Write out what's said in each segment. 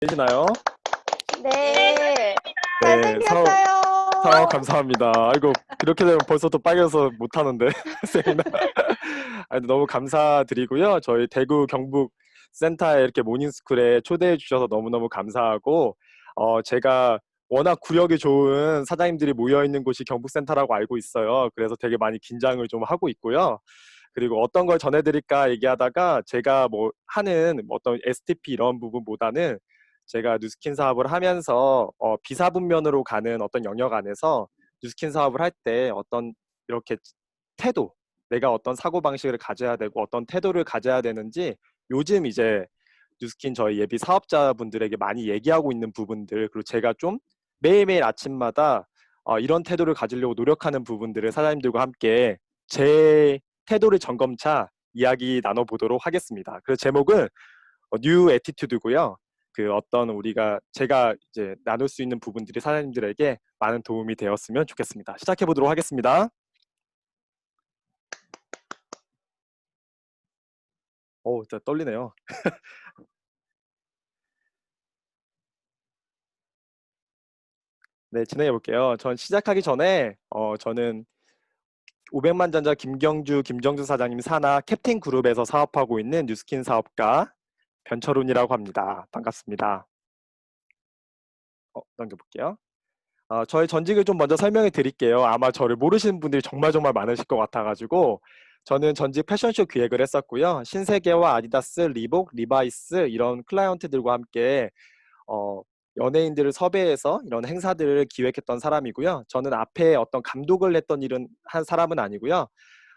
되시나요? 네. 네, 사업 잘생겼어요. 감사합니다. 아이고, 이렇게 되면 벌써 또 빨개서 못하는데, 세미나. 아니, 너무 감사드리고요. 저희 대구 경북 센터에 이렇게 모닝스쿨에 초대해 주셔서 너무너무 감사하고, 제가 워낙 구력이 좋은 사장님들이 모여있는 곳이 경북센터라고 알고 있어요. 그래서 되게 많이 긴장을 좀 하고 있고요. 그리고 어떤 걸 전해드릴까 얘기하다가 제가 뭐 하는 어떤 STP 이런 부분보다는 제가 뉴스킨 사업을 하면서 비사분면으로 가는 어떤 영역 안에서 뉴스킨 사업을 할 때 어떤 이렇게 태도, 내가 어떤 사고방식을 가져야 되고 어떤 태도를 가져야 되는지 요즘 이제 뉴스킨 저희 예비 사업자분들에게 많이 얘기하고 있는 부분들, 그리고 제가 좀 매일매일 아침마다 이런 태도를 가지려고 노력하는 부분들을 사장님들과 함께 제 태도를 점검차 이야기 나눠보도록 하겠습니다. 그 제목은 뉴 애티튜드고요. 그 어떤 제가 이제 나눌 수 있는 부분들이 사장님들에게 많은 도움이 되었으면 좋겠습니다. 시작해 보도록 하겠습니다. 진짜 떨리네요. 네, 진행해 볼게요. 전 시작하기 전에 저는 500만 전자 김정주 사장님 산하 캡틴 그룹에서 사업하고 있는 뉴스킨 사업가 변철훈이라고 합니다. 반갑습니다. 넘겨볼게요. 저의 전직을 좀 먼저 설명해 드릴게요. 아마 저를 모르시는 분들이 정말 정말 많으실 것 같아가지고 저는 전직 패션쇼 기획을 했었고요. 신세계와 아디다스, 리복, 리바이스 이런 클라이언트들과 함께 어, 연예인들을 섭외해서 이런 행사들을 기획했던 사람이고요. 저는 앞에 어떤 감독을 했던 일은 한 사람은 아니고요.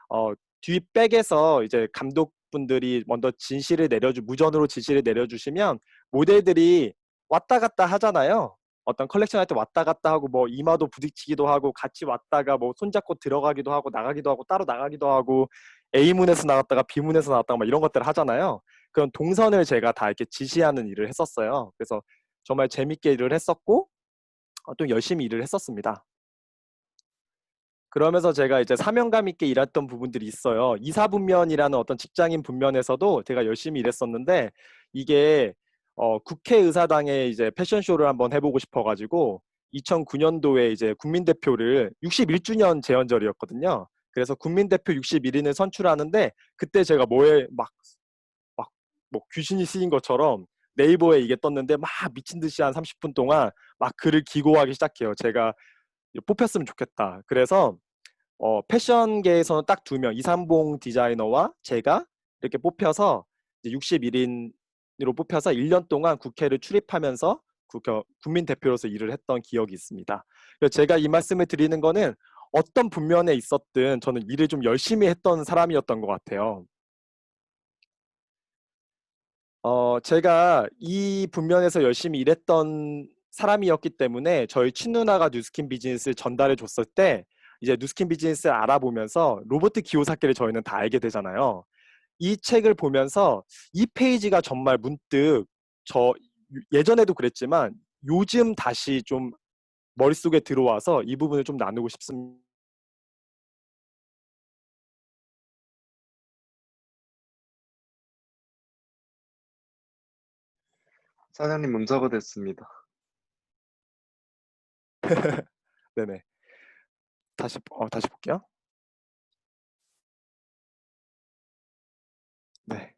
어, 뒷백에서 이제 감독분들이 먼저 무전으로 지시를 내려주시면 모델들이 왔다 갔다 하잖아요. 어떤 컬렉션 할 때 왔다 갔다 하고 뭐 이마도 부딪히기도 하고 같이 왔다가 뭐 손잡고 들어가기도 하고 나가기도 하고 따로 나가기도 하고 A문에서 나갔다가 B문에서 나왔다가 막 이런 것들을 하잖아요. 그런 동선을 제가 다 이렇게 지시하는 일을 했었어요. 그래서 정말 재밌게 일을 했었고 또 열심히 일을 했었습니다. 그러면서 제가 이제 사명감 있게 일했던 부분들이 있어요. 이사분면이라는 어떤 직장인 분면에서도 제가 열심히 일했었는데 이게 국회의사당에 이제 패션쇼를 한번 해보고 싶어가지고 2009년도에 이제 국민대표를 61주년 재연절이었거든요. 그래서 국민대표 61인을 선출하는데 그때 제가 막, 뭐 귀신이 쓰인 것처럼 네이버에 이게 떴는데 막 미친 듯이 한 30분 동안 막 글을 기고하기 시작해요. 제가 뽑혔으면 좋겠다. 그래서 패션계에서는 딱 두 명, 이삼봉 디자이너와 제가 이렇게 뽑혀서 61인으로 뽑혀서 1년 동안 국회를 출입하면서 국민 대표로서 일을 했던 기억이 있습니다. 그래서 제가 이 말씀을 드리는 거는 어떤 분면에 있었든 저는 일을 좀 열심히 했던 사람이었던 것 같아요. 제가 이 분면에서 열심히 일했던 사람이었기 때문에 저희 친누나가 뉴스킨 비즈니스를 전달해 줬을 때 이제 뉴스킨 비즈니스를 알아보면서 로버트 기요사키를 저희는 다 알게 되잖아요. 이 책을 보면서 이 페이지가 정말 문득 저 예전에도 그랬지만 요즘 다시 좀 머릿속에 들어와서 이 부분을 좀 나누고 싶습니다. 사장님 문자가 됐습니다. 네네. 다시 볼게요. 네.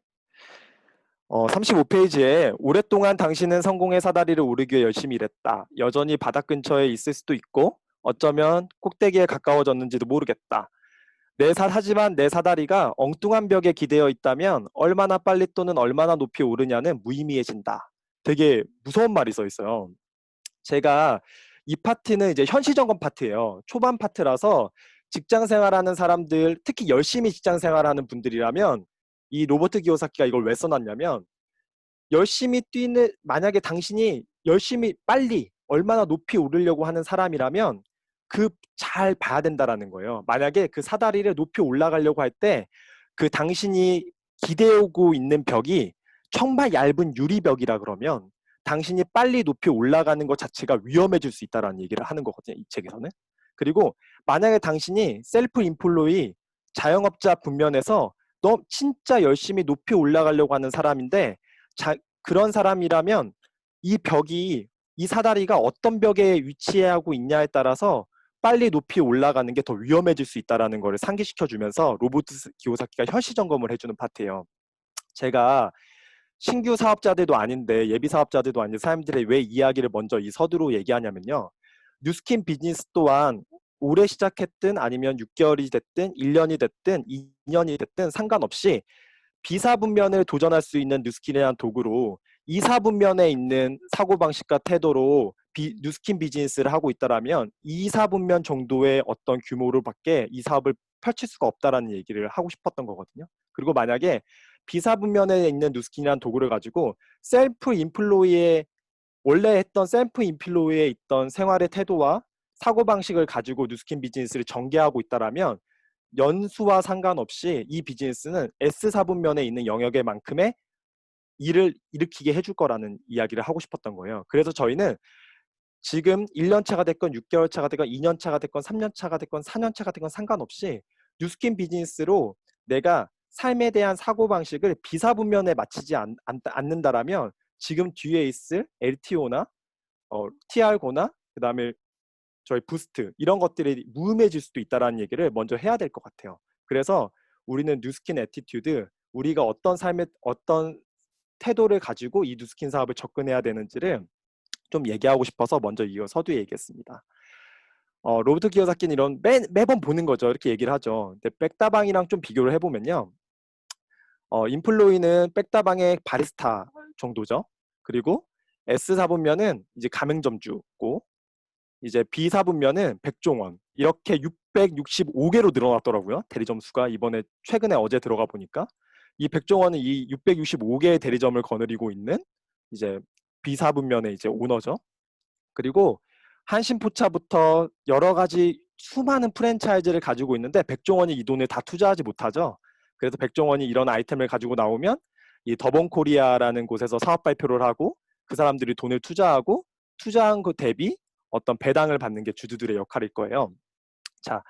35페이지에 오랫동안 당신은 성공의 사다리를 오르기 위해 열심히 일했다. 여전히 바닥 근처에 있을 수도 있고 어쩌면 꼭대기에 가까워졌는지도 모르겠다. 하지만 내 사다리가 엉뚱한 벽에 기대어 있다면 얼마나 빨리 또는 얼마나 높이 오르냐는 무의미해진다. 되게 무서운 말이 써 있어요. 제가 이 파트는 이제 현시점검 파트예요. 초반 파트라서 직장 생활하는 사람들, 특히 열심히 직장 생활하는 분들이라면 이 로버트 기요사키가 이걸 왜 써놨냐면 열심히 뛰는 만약에 당신이 열심히 빨리 얼마나 높이 오르려고 하는 사람이라면 그 잘 봐야 된다라는 거예요. 만약에 그 사다리를 높이 올라가려고 할 때 그 당신이 기대오고 있는 벽이 정말 얇은 유리벽이라 그러면 당신이 빨리 높이 올라가는 것 자체가 위험해질 수 있다라는 얘기를 하는 거거든요. 이 책에서는. 그리고 만약에 당신이 셀프 인플로이 자영업자 분면에서 너 진짜 열심히 높이 올라가려고 하는 사람인데 그런 사람이라면 이 벽이 이 사다리가 어떤 벽에 위치하고 있냐에 따라서 빨리 높이 올라가는 게 더 위험해질 수 있다는 걸 상기시켜 주면서 로보트 기요사키가 현시 점검을 해주는 파트예요. 제가 신규 사업자들도 아닌데 예비 사업자들도 아닌 사람들의 왜 이야기를 먼저 이 서두로 얘기하냐면요. 뉴스킨 비즈니스 또한 올해 시작했든 아니면 6개월이 됐든 1년이 됐든 2년이 됐든 상관없이 비사분면을 도전할 수 있는 뉴스킨이라는 도구로 이사분면에 있는 사고방식과 태도로 뉴스킨 비즈니스를 하고 있다라면 이사분면 정도의 어떤 규모로밖에 이 사업을 펼칠 수가 없다라는 얘기를 하고 싶었던 거거든요. 그리고 만약에 비사분면에 있는 뉴스킨이라는 도구를 가지고 셀프 인플로이의 원래 했던 셀프 인플로이에 있던 생활의 태도와 사고방식을 가지고 뉴스킨 비즈니스를 전개하고 있다라면 연수와 상관없이 이 비즈니스는 S4분면에 있는 영역의 만큼의 일을 일으키게 해줄 거라는 이야기를 하고 싶었던 거예요. 그래서 저희는 지금 1년차가 됐건 6개월차가 됐건 2년차가 됐건 3년차가 됐건 4년차가 됐건 상관없이 뉴스킨 비즈니스로 내가 삶에 대한 사고방식을 비사분면에 맞추지 않는다라면 지금 뒤에 있을 LTO나 TR고나 그 다음에 저희 부스트 이런 것들이 무음해질 수도 있다는 얘기를 먼저 해야 될 것 같아요. 그래서 우리는 뉴스킨 애티튜드, 우리가 어떤 삶의 어떤 태도를 가지고 이 뉴스킨 사업을 접근해야 되는지를 좀 얘기하고 싶어서 먼저 이거 서두에 얘기했습니다. 로버트 기요사키는 이런 매번 보는 거죠. 이렇게 얘기를 하죠. 근데 백다방이랑 좀 비교를 해보면요. 인플로이는 백다방의 바리스타 정도죠. 그리고 S4분면은 이제 가맹점주고 이제 B4분면은 백종원 이렇게 665개로 늘어났더라고요. 대리점 수가 이번에 최근에 어제 들어가 보니까 이 백종원은 이 665개의 대리점을 거느리고 있는 이제 B4분면의 이제 오너죠. 그리고 한신포차부터 여러 가지 수많은 프랜차이즈를 가지고 있는데 백종원이 이 돈을 다 투자하지 못하죠. 그래서 백종원이 이런 아이템을 가지고 나오면 이 더본코리아라는 곳에서 사업 발표를 하고 그 사람들이 돈을 투자하고 투자한 그 대비 어떤 배당을 받는 게 주주들의 역할일 거예요. 자,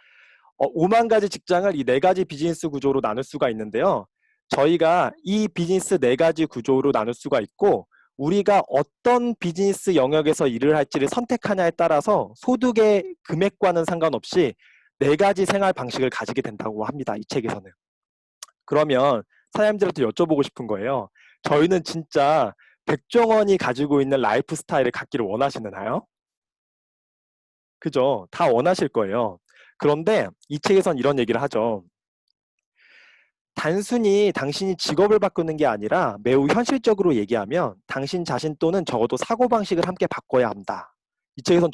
5만 가지 직장을 이 네 가지 비즈니스 구조로 나눌 수가 있는데요. 저희가 이 비즈니스 네 가지 구조로 나눌 수가 있고 우리가 어떤 비즈니스 영역에서 일을 할지를 선택하냐에 따라서 소득의 금액과는 상관없이 네 가지 생활 방식을 가지게 된다고 합니다. 이 책에서는. 그러면 사장님들한테 여쭤보고 싶은 거예요. 저희는 진짜 백종원이 가지고 있는 라이프 스타일을 갖기를 원하시나요? 그죠? 다 원하실 거예요. 그런데 이 책에선 이런 얘기를 하죠. 단순히 당신이 직업을 바꾸는 게 아니라 매우 현실적으로 얘기하면 당신 자신 또는 적어도 사고방식을 함께 바꿔야 한다. 이 책에선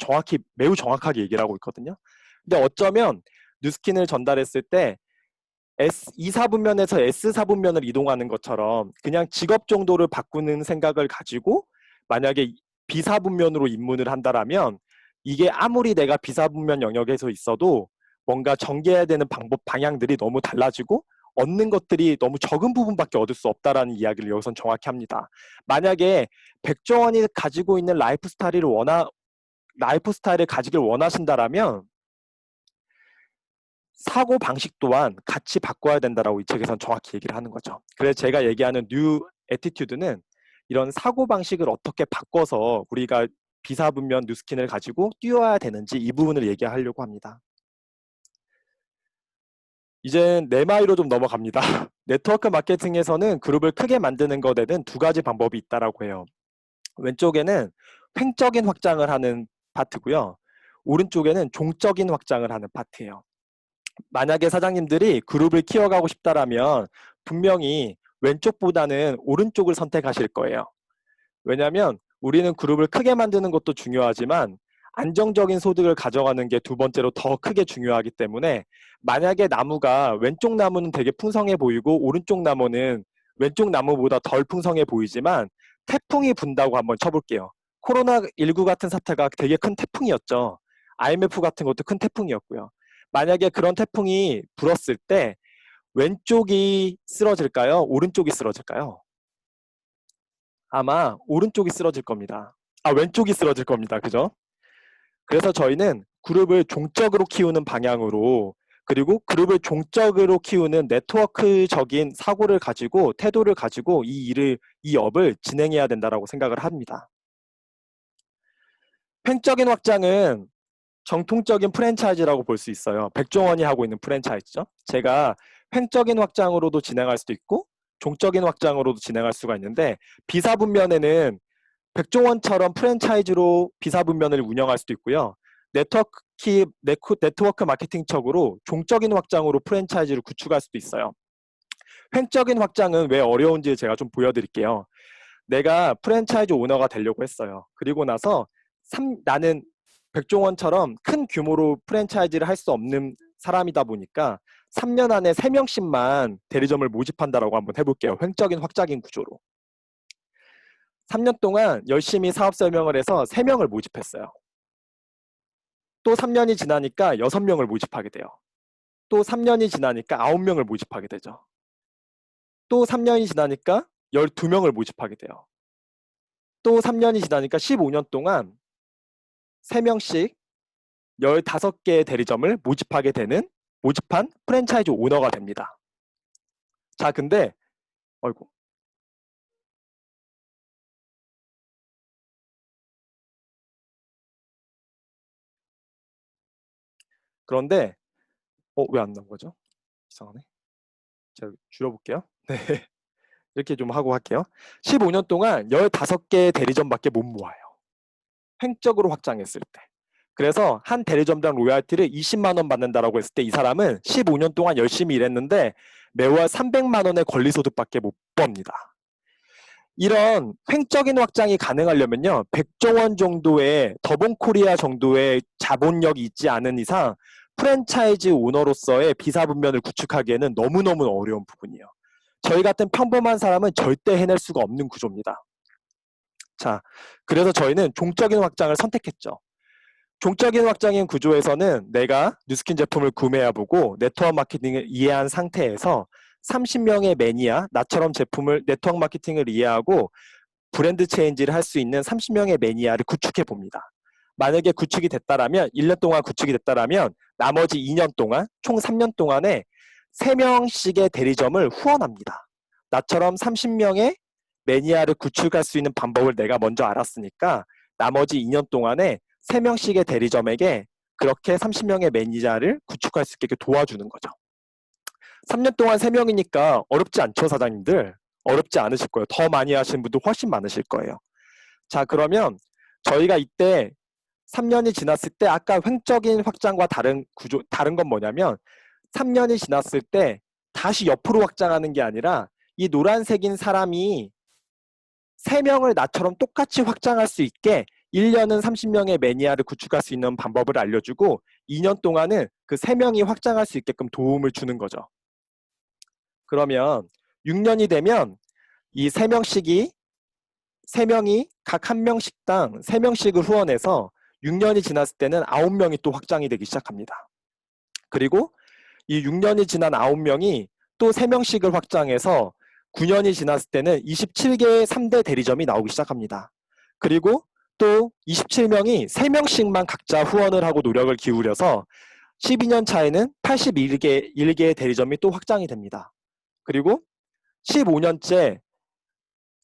매우 정확하게 얘기를 하고 있거든요. 근데 어쩌면 뉴스킨을 전달했을 때 S2사분면에서 S4분면을 이동하는 것처럼 그냥 직업 정도를 바꾸는 생각을 가지고 만약에 B사분면으로 입문을 한다라면 이게 아무리 내가 B사분면 영역에서 있어도 뭔가 전개해야 되는 방향들이 너무 달라지고 얻는 것들이 너무 적은 부분밖에 얻을 수 없다라는 이야기를 여기선 정확히 합니다. 만약에 백종원이 가지고 있는 라이프 스타일을 가지길 원하신다라면 사고 방식 또한 같이 바꿔야 된다라고 이 책에서는 정확히 얘기를 하는 거죠. 그래서 제가 얘기하는 뉴 애티튜드는 이런 사고 방식을 어떻게 바꿔서 우리가 비사분면 뉴스킨을 가지고 뛰어야 되는지 이 부분을 얘기하려고 합니다. 이제 내마이로 좀 넘어갑니다. 네트워크 마케팅에서는 그룹을 크게 만드는 것에는 두 가지 방법이 있다라고 해요. 왼쪽에는 횡적인 확장을 하는 파트고요. 오른쪽에는 종적인 확장을 하는 파트예요. 만약에 사장님들이 그룹을 키워가고 싶다라면 분명히 왼쪽보다는 오른쪽을 선택하실 거예요. 왜냐하면 우리는 그룹을 크게 만드는 것도 중요하지만 안정적인 소득을 가져가는 게 두 번째로 더 크게 중요하기 때문에 만약에 나무가 왼쪽 나무는 되게 풍성해 보이고 오른쪽 나무는 왼쪽 나무보다 덜 풍성해 보이지만 태풍이 분다고 한번 쳐볼게요. 코로나19 같은 사태가 되게 큰 태풍이었죠. IMF 같은 것도 큰 태풍이었고요. 만약에 그런 태풍이 불었을 때 왼쪽이 쓰러질까요? 오른쪽이 쓰러질까요? 아마 오른쪽이 쓰러질 겁니다. 왼쪽이 쓰러질 겁니다. 그죠? 그래서 저희는 그룹을 종적으로 키우는 방향으로 그리고 그룹을 종적으로 키우는 네트워크적인 사고를 가지고 태도를 가지고 이 업을 진행해야 된다라고 생각을 합니다. 횡적인 확장은 정통적인 프랜차이즈라고 볼 수 있어요. 백종원이 하고 있는 프랜차이즈죠. 제가 횡적인 확장으로도 진행할 수도 있고 종적인 확장으로도 진행할 수가 있는데 비사분면에는 백종원처럼 프랜차이즈로 비사분면을 운영할 수도 있고요. 네트워크 마케팅 척으로 종적인 확장으로 프랜차이즈를 구축할 수도 있어요. 횡적인 확장은 왜 어려운지 제가 좀 보여드릴게요. 내가 프랜차이즈 오너가 되려고 했어요. 그리고 나서 나는 백종원처럼 큰 규모로 프랜차이즈를 할 수 없는 사람이다 보니까 3년 안에 3명씩만 대리점을 모집한다라고 한번 해볼게요. 횡적인 확장인 구조로. 3년 동안 열심히 사업 설명을 해서 3명을 모집했어요. 또 3년이 지나니까 6명을 모집하게 돼요. 또 3년이 지나니까 9명을 모집하게 되죠. 또 3년이 지나니까 12명을 모집하게 돼요. 또 3년이 지나니까 15년 동안 3명씩 15개의 대리점을 모집한 프랜차이즈 오너가 됩니다. 자, 근데 어이구. 그런데 왜 안 나온 거죠? 이상하네. 제가 줄여볼게요. 네. 이렇게 좀 하고 할게요. 15년 동안 15개의 대리점밖에 못 모아요. 횡적으로 확장했을 때. 그래서 한 대리점당 로얄티를 20만 원 받는다라고 했을 때 이 사람은 15년 동안 열심히 일했는데 매월 300만 원의 권리소득밖에 못 법니다. 이런 횡적인 확장이 가능하려면요. 백종원 정도의 더본코리아 정도의 자본력이 있지 않은 이상 프랜차이즈 오너로서의 비사분면을 구축하기에는 너무너무 어려운 부분이에요. 저희 같은 평범한 사람은 절대 해낼 수가 없는 구조입니다. 자, 그래서 저희는 종적인 확장을 선택했죠. 종적인 확장인 구조에서는 내가 뉴스킨 제품을 구매해보고 네트워크 마케팅을 이해한 상태에서 30명의 매니아, 나처럼 네트워크 마케팅을 이해하고 브랜드 체인지를 할 수 있는 30명의 매니아를 구축해 봅니다. 만약에 구축이 됐다라면 1년 동안 구축이 됐다라면 나머지 2년 동안 총 3년 동안에 3명씩의 대리점을 후원합니다. 나처럼 30명의 매니아를 구축할 수 있는 방법을 내가 먼저 알았으니까 나머지 2년 동안에 3명씩의 대리점에게 그렇게 30명의 매니아를 구축할 수 있게 도와주는 거죠. 3년 동안 3명이니까 어렵지 않죠, 사장님들? 어렵지 않으실 거예요. 더 많이 하시는 분도 훨씬 많으실 거예요. 자, 그러면 저희가 이때 3년이 지났을 때 아까 횡적인 확장과 다른 건 뭐냐면 3년이 지났을 때 다시 옆으로 확장하는 게 아니라 이 노란색인 사람이 3명을 나처럼 똑같이 확장할 수 있게 1년은 30명의 매니아를 구축할 수 있는 방법을 알려주고 2년 동안은 그 3명이 확장할 수 있게끔 도움을 주는 거죠. 그러면 6년이 되면 이 3명이 각 한 명씩당 3명씩을 후원해서 6년이 지났을 때는 9명이 또 확장이 되기 시작합니다. 그리고 이 6년이 지난 9명이 또 3명씩을 확장해서 9년이 지났을 때는 27개의 3대 대리점이 나오기 시작합니다. 그리고 또 27명이 3명씩만 각자 후원을 하고 노력을 기울여서 12년 차에는 81개의 대리점이 또 확장이 됩니다. 그리고 15년째에는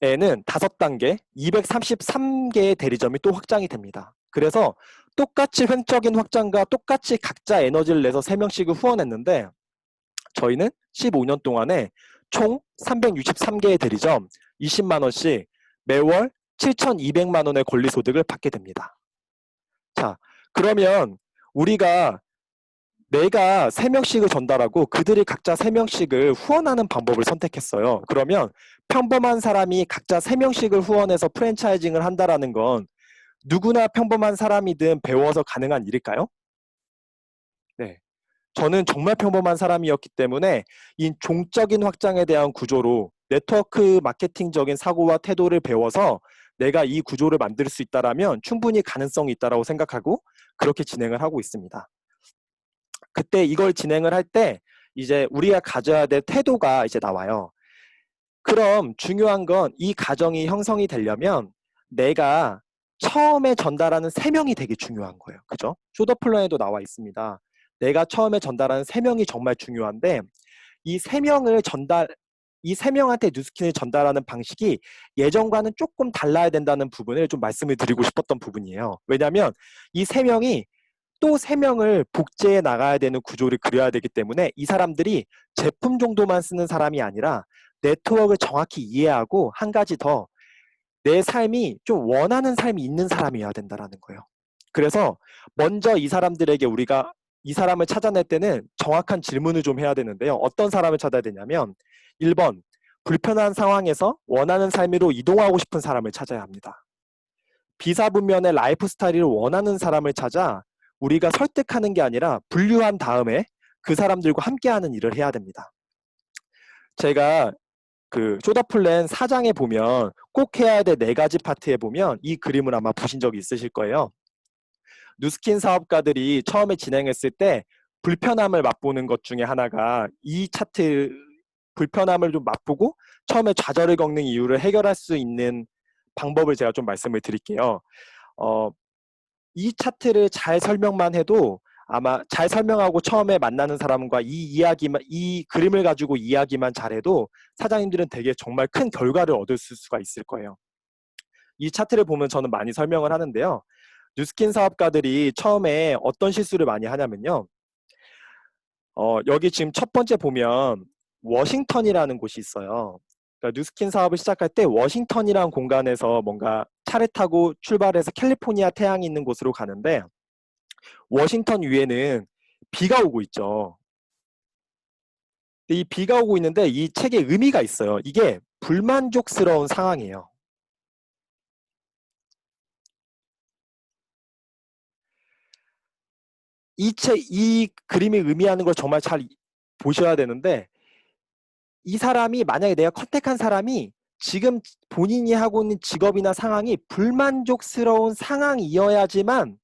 5단계 233개의 대리점이 또 확장이 됩니다. 그래서 똑같이 횡적인 확장과 똑같이 각자 에너지를 내서 3명씩을 후원했는데 저희는 15년 동안에 총 363개의 대리점 20만 원씩 매월 7,200만 원의 권리소득을 받게 됩니다. 자, 그러면 내가 3명씩을 전달하고 그들이 각자 3명씩을 후원하는 방법을 선택했어요. 그러면 평범한 사람이 각자 3명씩을 후원해서 프랜차이징을 한다라는 건 누구나 평범한 사람이든 배워서 가능한 일일까요? 네. 저는 정말 평범한 사람이었기 때문에 이 종적인 확장에 대한 구조로 네트워크 마케팅적인 사고와 태도를 배워서 내가 이 구조를 만들 수 있다라면 충분히 가능성이 있다라고 생각하고 그렇게 진행을 하고 있습니다. 그때 이걸 진행을 할 때 이제 우리가 가져야 될 태도가 이제 나와요. 그럼 중요한 건 이 가정이 형성이 되려면 내가 처음에 전달하는 3명이 되게 중요한 거예요. 그죠? 쇼더플랜에도 나와 있습니다. 내가 처음에 전달하는 3명이 정말 중요한데 이 3명을 이 세 명한테 뉴스킨을 전달하는 방식이 예전과는 조금 달라야 된다는 부분을 좀 말씀을 드리고 싶었던 부분이에요. 왜냐하면 이 세 명이 또 세 명을 복제해 나가야 되는 구조를 그려야 되기 때문에 이 사람들이 제품 정도만 쓰는 사람이 아니라 네트워크를 정확히 이해하고 한 가지 더 내 삶이 좀 원하는 삶이 있는 사람이어야 된다는 거예요. 그래서 먼저 이 사람들에게 우리가 이 사람을 찾아낼 때는 정확한 질문을 좀 해야 되는데요. 어떤 사람을 찾아야 되냐면 1번, 불편한 상황에서 원하는 삶으로 이동하고 싶은 사람을 찾아야 합니다. 비사분면의 라이프 스타일을 원하는 사람을 찾아 우리가 설득하는 게 아니라 분류한 다음에 그 사람들과 함께하는 일을 해야 됩니다. 제가 그 쇼다플랜 4장에 보면 꼭 해야 될 4가지 파트에 보면 이 그림을 아마 보신 적이 있으실 거예요. 누스킨 사업가들이 처음에 진행했을 때 불편함을 맛보는 것 중에 하나가 이 차트 불편함을 좀 맛보고 처음에 좌절을 겪는 이유를 해결할 수 있는 방법을 제가 좀 말씀을 드릴게요. 이 차트를 잘 설명만 해도 아마 잘 설명하고 처음에 만나는 사람과 이 그림을 가지고 이야기만 잘해도 사장님들은 되게 정말 큰 결과를 얻을 수가 있을 거예요. 이 차트를 보면 저는 많이 설명을 하는데요. 뉴스킨 사업가들이 처음에 어떤 실수를 많이 하냐면요. 여기 지금 첫 번째 보면 워싱턴이라는 곳이 있어요. 그러니까 뉴스킨 사업을 시작할 때 워싱턴이라는 공간에서 뭔가 차를 타고 출발해서 캘리포니아 태양이 있는 곳으로 가는데 워싱턴 위에는 비가 오고 있죠. 이 비가 오고 있는데 이 책에 의미가 있어요. 이게 불만족스러운 상황이에요. 이 그림이 의미하는 걸 정말 잘 보셔야 되는데 이 사람이 만약에 내가 컨택한 사람이 지금 본인이 하고 있는 직업이나 상황이 불만족스러운 상황이어야지만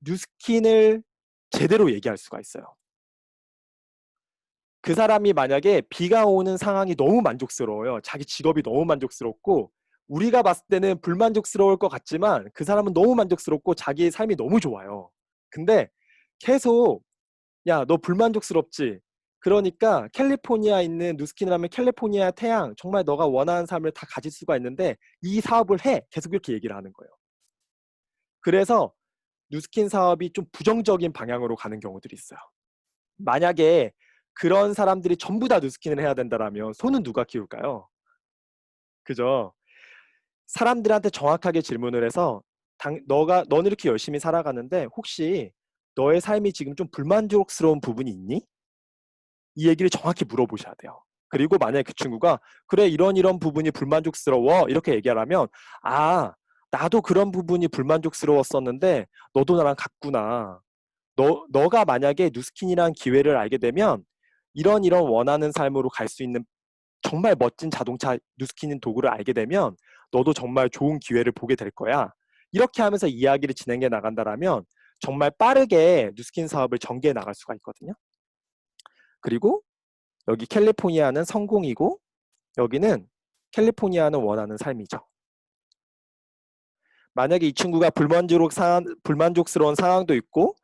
뉴스킨을 제대로 얘기할 수가 있어요. 그 사람이 만약에 비가 오는 상황이 너무 만족스러워요. 자기 직업이 너무 만족스럽고 우리가 봤을 때는 불만족스러울 것 같지만 그 사람은 너무 만족스럽고 자기의 삶이 너무 좋아요. 근데 계속 야, 너 불만족스럽지? 그러니까 캘리포니아에 있는 누스킨을 하면 캘리포니아 태양 정말 너가 원하는 삶을 다 가질 수가 있는데 이 사업을 해. 계속 이렇게 얘기를 하는 거예요. 그래서 뉴스킨 사업이 좀 부정적인 방향으로 가는 경우들이 있어요. 만약에 그런 사람들이 전부 다 뉴스킨을 해야 된다면 소는 누가 키울까요? 그죠? 사람들한테 정확하게 질문을 해서 너는 이렇게 열심히 살아가는데 혹시 너의 삶이 지금 좀 불만족스러운 부분이 있니? 이 얘기를 정확히 물어보셔야 돼요. 그리고 만약에 그 친구가 그래 이런 부분이 불만족스러워 이렇게 얘기하면 아 나도 그런 부분이 불만족스러웠었는데 너도 나랑 같구나. 너가 만약에 뉴스킨이라는 기회를 알게 되면 이런 원하는 삶으로 갈 수 있는 정말 멋진 자동차 뉴스킨 도구를 알게 되면 너도 정말 좋은 기회를 보게 될 거야. 이렇게 하면서 이야기를 진행해 나간다라면 정말 빠르게 뉴스킨 사업을 전개해 나갈 수가 있거든요. 그리고 여기 캘리포니아는 성공이고 여기는 캘리포니아는 원하는 삶이죠. 만약에 이 친구가 불만족스러운 상황도 있고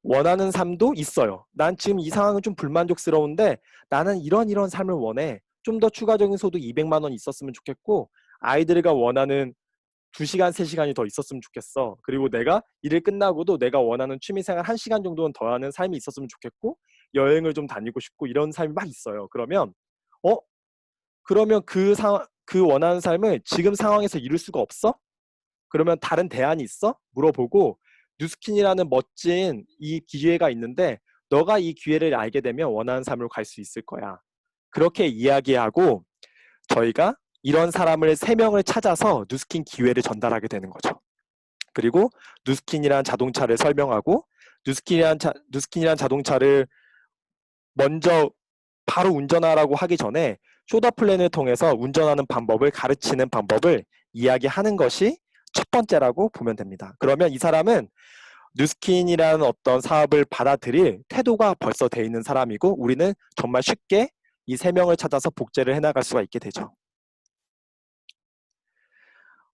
원하는 삶도 있어요. 난 지금 이 상황은 좀 불만족스러운데 나는 이런 삶을 원해. 좀 더 추가적인 소득 200만 원 있었으면 좋겠고 아이들과 원하는 2시간, 3시간이 더 있었으면 좋겠어. 그리고 내가 일을 끝나고도 내가 원하는 취미생활 1시간 정도는 더 하는 삶이 있었으면 좋겠고 여행을 좀 다니고 싶고 이런 삶이 막 있어요. 그러면 그러면 그 원하는 삶을 지금 상황에서 이룰 수가 없어? 그러면 다른 대안이 있어? 물어보고 뉴스킨이라는 멋진 이 기회가 있는데 너가 이 기회를 알게 되면 원하는 삶으로 갈 수 있을 거야. 그렇게 이야기하고 저희가 이런 사람을 3명을 찾아서 뉴스킨 기회를 전달하게 되는 거죠. 그리고 뉴스킨이란 자동차를 설명하고 뉴스킨이란 자동차를 먼저 바로 운전하라고 하기 전에 쇼다 플랜을 통해서 운전하는 방법을 가르치는 방법을 이야기하는 것이 첫 번째라고 보면 됩니다. 그러면 이 사람은 뉴스킨이라는 어떤 사업을 받아들일 태도가 벌써 돼 있는 사람이고 우리는 정말 쉽게 이 3명을 찾아서 복제를 해나갈 수가 있게 되죠.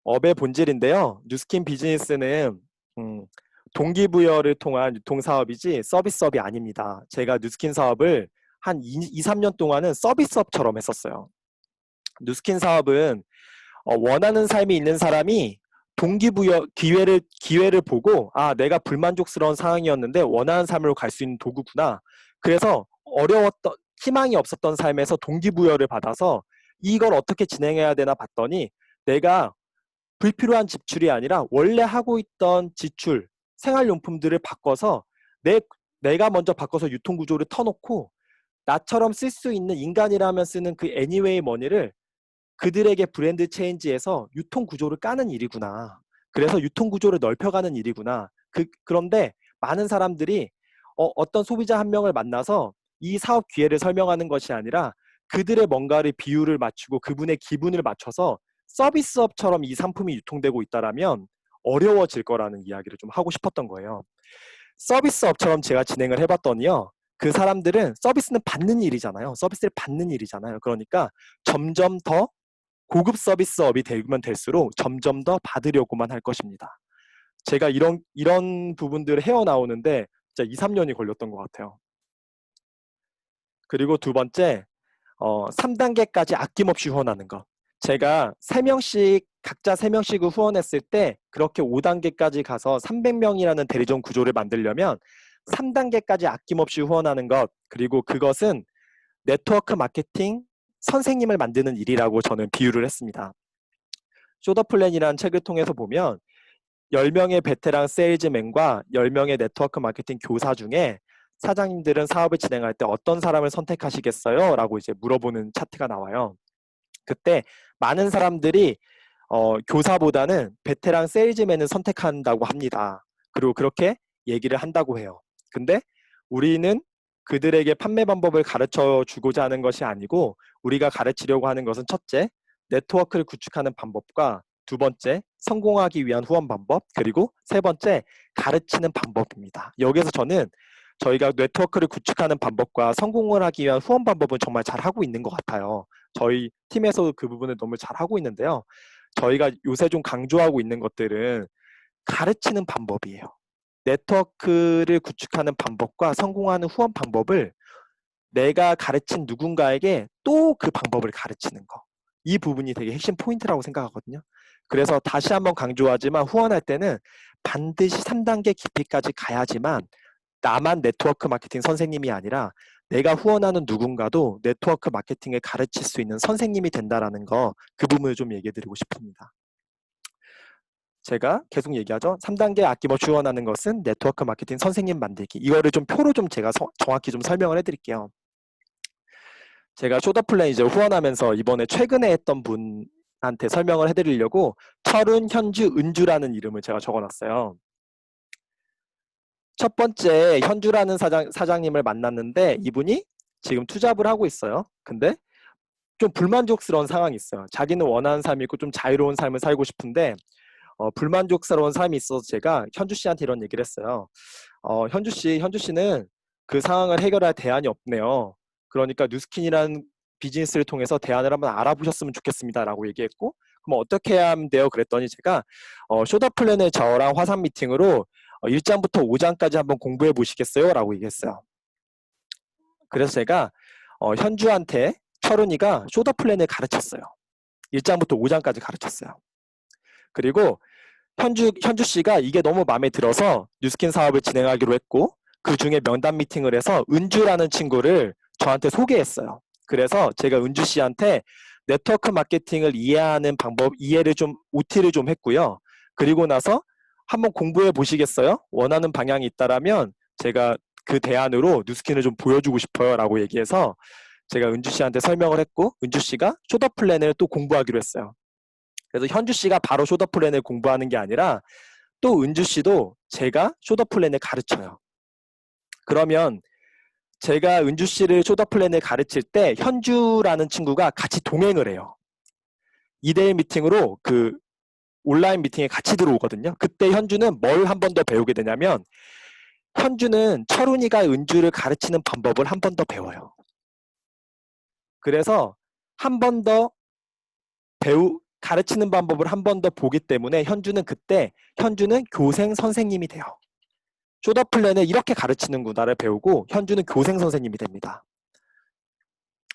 업의 본질인데요. 뉴스킨 비즈니스는 동기부여를 통한 유통사업이지 서비스업이 아닙니다. 제가 뉴스킨 사업을 한 2, 3년 동안은 서비스업처럼 했었어요. 누스킨 사업은 원하는 삶이 있는 사람이 동기부여 기회를 보고 아 내가 불만족스러운 상황이었는데 원하는 삶으로 갈 수 있는 도구구나. 그래서 어려웠던 희망이 없었던 삶에서 동기부여를 받아서 이걸 어떻게 진행해야 되나 봤더니 내가 불필요한 지출이 아니라 원래 하고 있던 지출, 생활용품들을 바꿔서 내가 먼저 바꿔서 유통구조를 터놓고 나처럼 쓸 수 있는 인간이라면 쓰는 그 애니웨이 머니를 그들에게 브랜드 체인지에서 유통구조를 까는 일이구나. 그래서 유통구조를 넓혀가는 일이구나. 그런데 많은 사람들이 어떤 소비자 한 명을 만나서 이 사업 기회를 설명하는 것이 아니라 그들의 뭔가를 비율을 맞추고 그분의 기분을 맞춰서 서비스업처럼 이 상품이 유통되고 있다라면 어려워질 거라는 이야기를 좀 하고 싶었던 거예요. 서비스업처럼 제가 진행을 해봤더니요. 그 사람들은 서비스는 받는 일이잖아요. 서비스를 받는 일이잖아요. 그러니까 점점 더 고급 서비스업이 되면 될수록 점점 더 받으려고만 할 것입니다. 제가 이런 부분들을 헤어나오는데 진짜 2, 3년이 걸렸던 것 같아요. 그리고 두 번째, 3단계까지 아낌없이 후원하는 것. 제가 3명씩 각자 3명씩을 후원했을 때 그렇게 5단계까지 가서 300명이라는 대리점 구조를 만들려면 3단계까지 아낌없이 후원하는 것, 그리고 그것은 네트워크 마케팅 선생님을 만드는 일이라고 저는 비유를 했습니다. 쇼더플랜이라는 책을 통해서 보면 10명의 베테랑 세일즈맨과 10명의 네트워크 마케팅 교사 중에 사장님들은 사업을 진행할 때 어떤 사람을 선택하시겠어요? 라고 이제 물어보는 차트가 나와요. 그때 많은 사람들이 교사보다는 베테랑 세일즈맨을 선택한다고 합니다. 그리고 그렇게 얘기를 한다고 해요. 근데 우리는 그들에게 판매 방법을 가르쳐 주고자 하는 것이 아니고 우리가 가르치려고 하는 것은 첫째, 네트워크를 구축하는 방법과 두 번째, 성공하기 위한 후원 방법, 그리고 세 번째, 가르치는 방법입니다. 여기서 저는 저희가 네트워크를 구축하는 방법과 성공을 하기 위한 후원 방법은 정말 잘하고 있는 것 같아요. 저희 팀에서도 그 부분을 너무 잘하고 있는데요. 저희가 요새 좀 강조하고 있는 것들은 가르치는 방법이에요. 네트워크를 구축하는 방법과 성공하는 후원 방법을 내가 가르친 누군가에게 또 그 방법을 가르치는 거. 이 부분이 되게 핵심 포인트라고 생각하거든요. 그래서 다시 한번 강조하지만 후원할 때는 반드시 3단계 깊이까지 가야지만 나만 네트워크 마케팅 선생님이 아니라 내가 후원하는 누군가도 네트워크 마케팅을 가르칠 수 있는 선생님이 된다라는 거, 그 부분을 좀 얘기해 드리고 싶습니다. 제가 계속 얘기하죠. 3단계 아낌없이 후원하는 것은 네트워크 마케팅 선생님 만들기. 이거를 좀 표로 좀 제가 정확히 좀 설명을 해드릴게요. 제가 쇼더플랜 이제 후원하면서 이번에 최근에 했던 분한테 설명을 해드리려고 철은, 현주, 은주라는 이름을 제가 적어놨어요. 첫 번째 현주라는 사장님을 만났는데 이분이 지금 투잡을 하고 있어요. 근데 좀 불만족스러운 상황이 있어요. 자기는 원하는 삶이 있고 좀 자유로운 삶을 살고 싶은데 불만족스러운 삶이 있어서 제가 현주 씨한테 이런 얘기를 했어요. 현주 씨는 그 상황을 해결할 대안이 없네요. 그러니까 뉴스킨이라는 비즈니스를 통해서 대안을 한번 알아보셨으면 좋겠습니다. 라고 얘기했고, 그럼 어떻게 해야 하면 돼요? 그랬더니 제가 쇼더플랜을 저랑 화상 미팅으로 1장부터 5장까지 한번 공부해 보시겠어요? 라고 얘기했어요. 그래서 제가 현주한테 철은이가 쇼더플랜을 가르쳤어요. 1장부터 5장까지 가르쳤어요. 그리고 현주 씨가 이게 너무 마음에 들어서 뉴스킨 사업을 진행하기로 했고 그 중에 면담 미팅을 해서 은주라는 친구를 저한테 소개했어요. 그래서 제가 은주 씨한테 네트워크 마케팅을 이해하는 방법, 이해를 좀, OT를 좀 했고요. 그리고 나서 한번 공부해 보시겠어요? 원하는 방향이 있다라면 제가 그 대안으로 뉴스킨을 좀 보여주고 싶어요. 라고 얘기해서 제가 은주 씨한테 설명을 했고 은주 씨가 쇼더플랜을 또 공부하기로 했어요. 그래서 현주 씨가 바로 쇼더플랜을 공부하는 게 아니라 또 은주 씨도 제가 쇼더플랜을 가르쳐요. 그러면 제가 은주 씨를 쇼더플랜을 가르칠 때 현주라는 친구가 같이 동행을 해요. 2대1 미팅으로 그 온라인 미팅에 같이 들어오거든요. 그때 현주는 뭘 한 번 더 배우게 되냐면 현주는 철훈이가 은주를 가르치는 방법을 한 번 더 배워요. 그래서 한 번 더 가르치는 방법을 한 번 더 보기 때문에 현주는 교생 선생님이 돼요. 쇼더플랜을 이렇게 가르치는구나를 배우고 현주는 교생 선생님이 됩니다.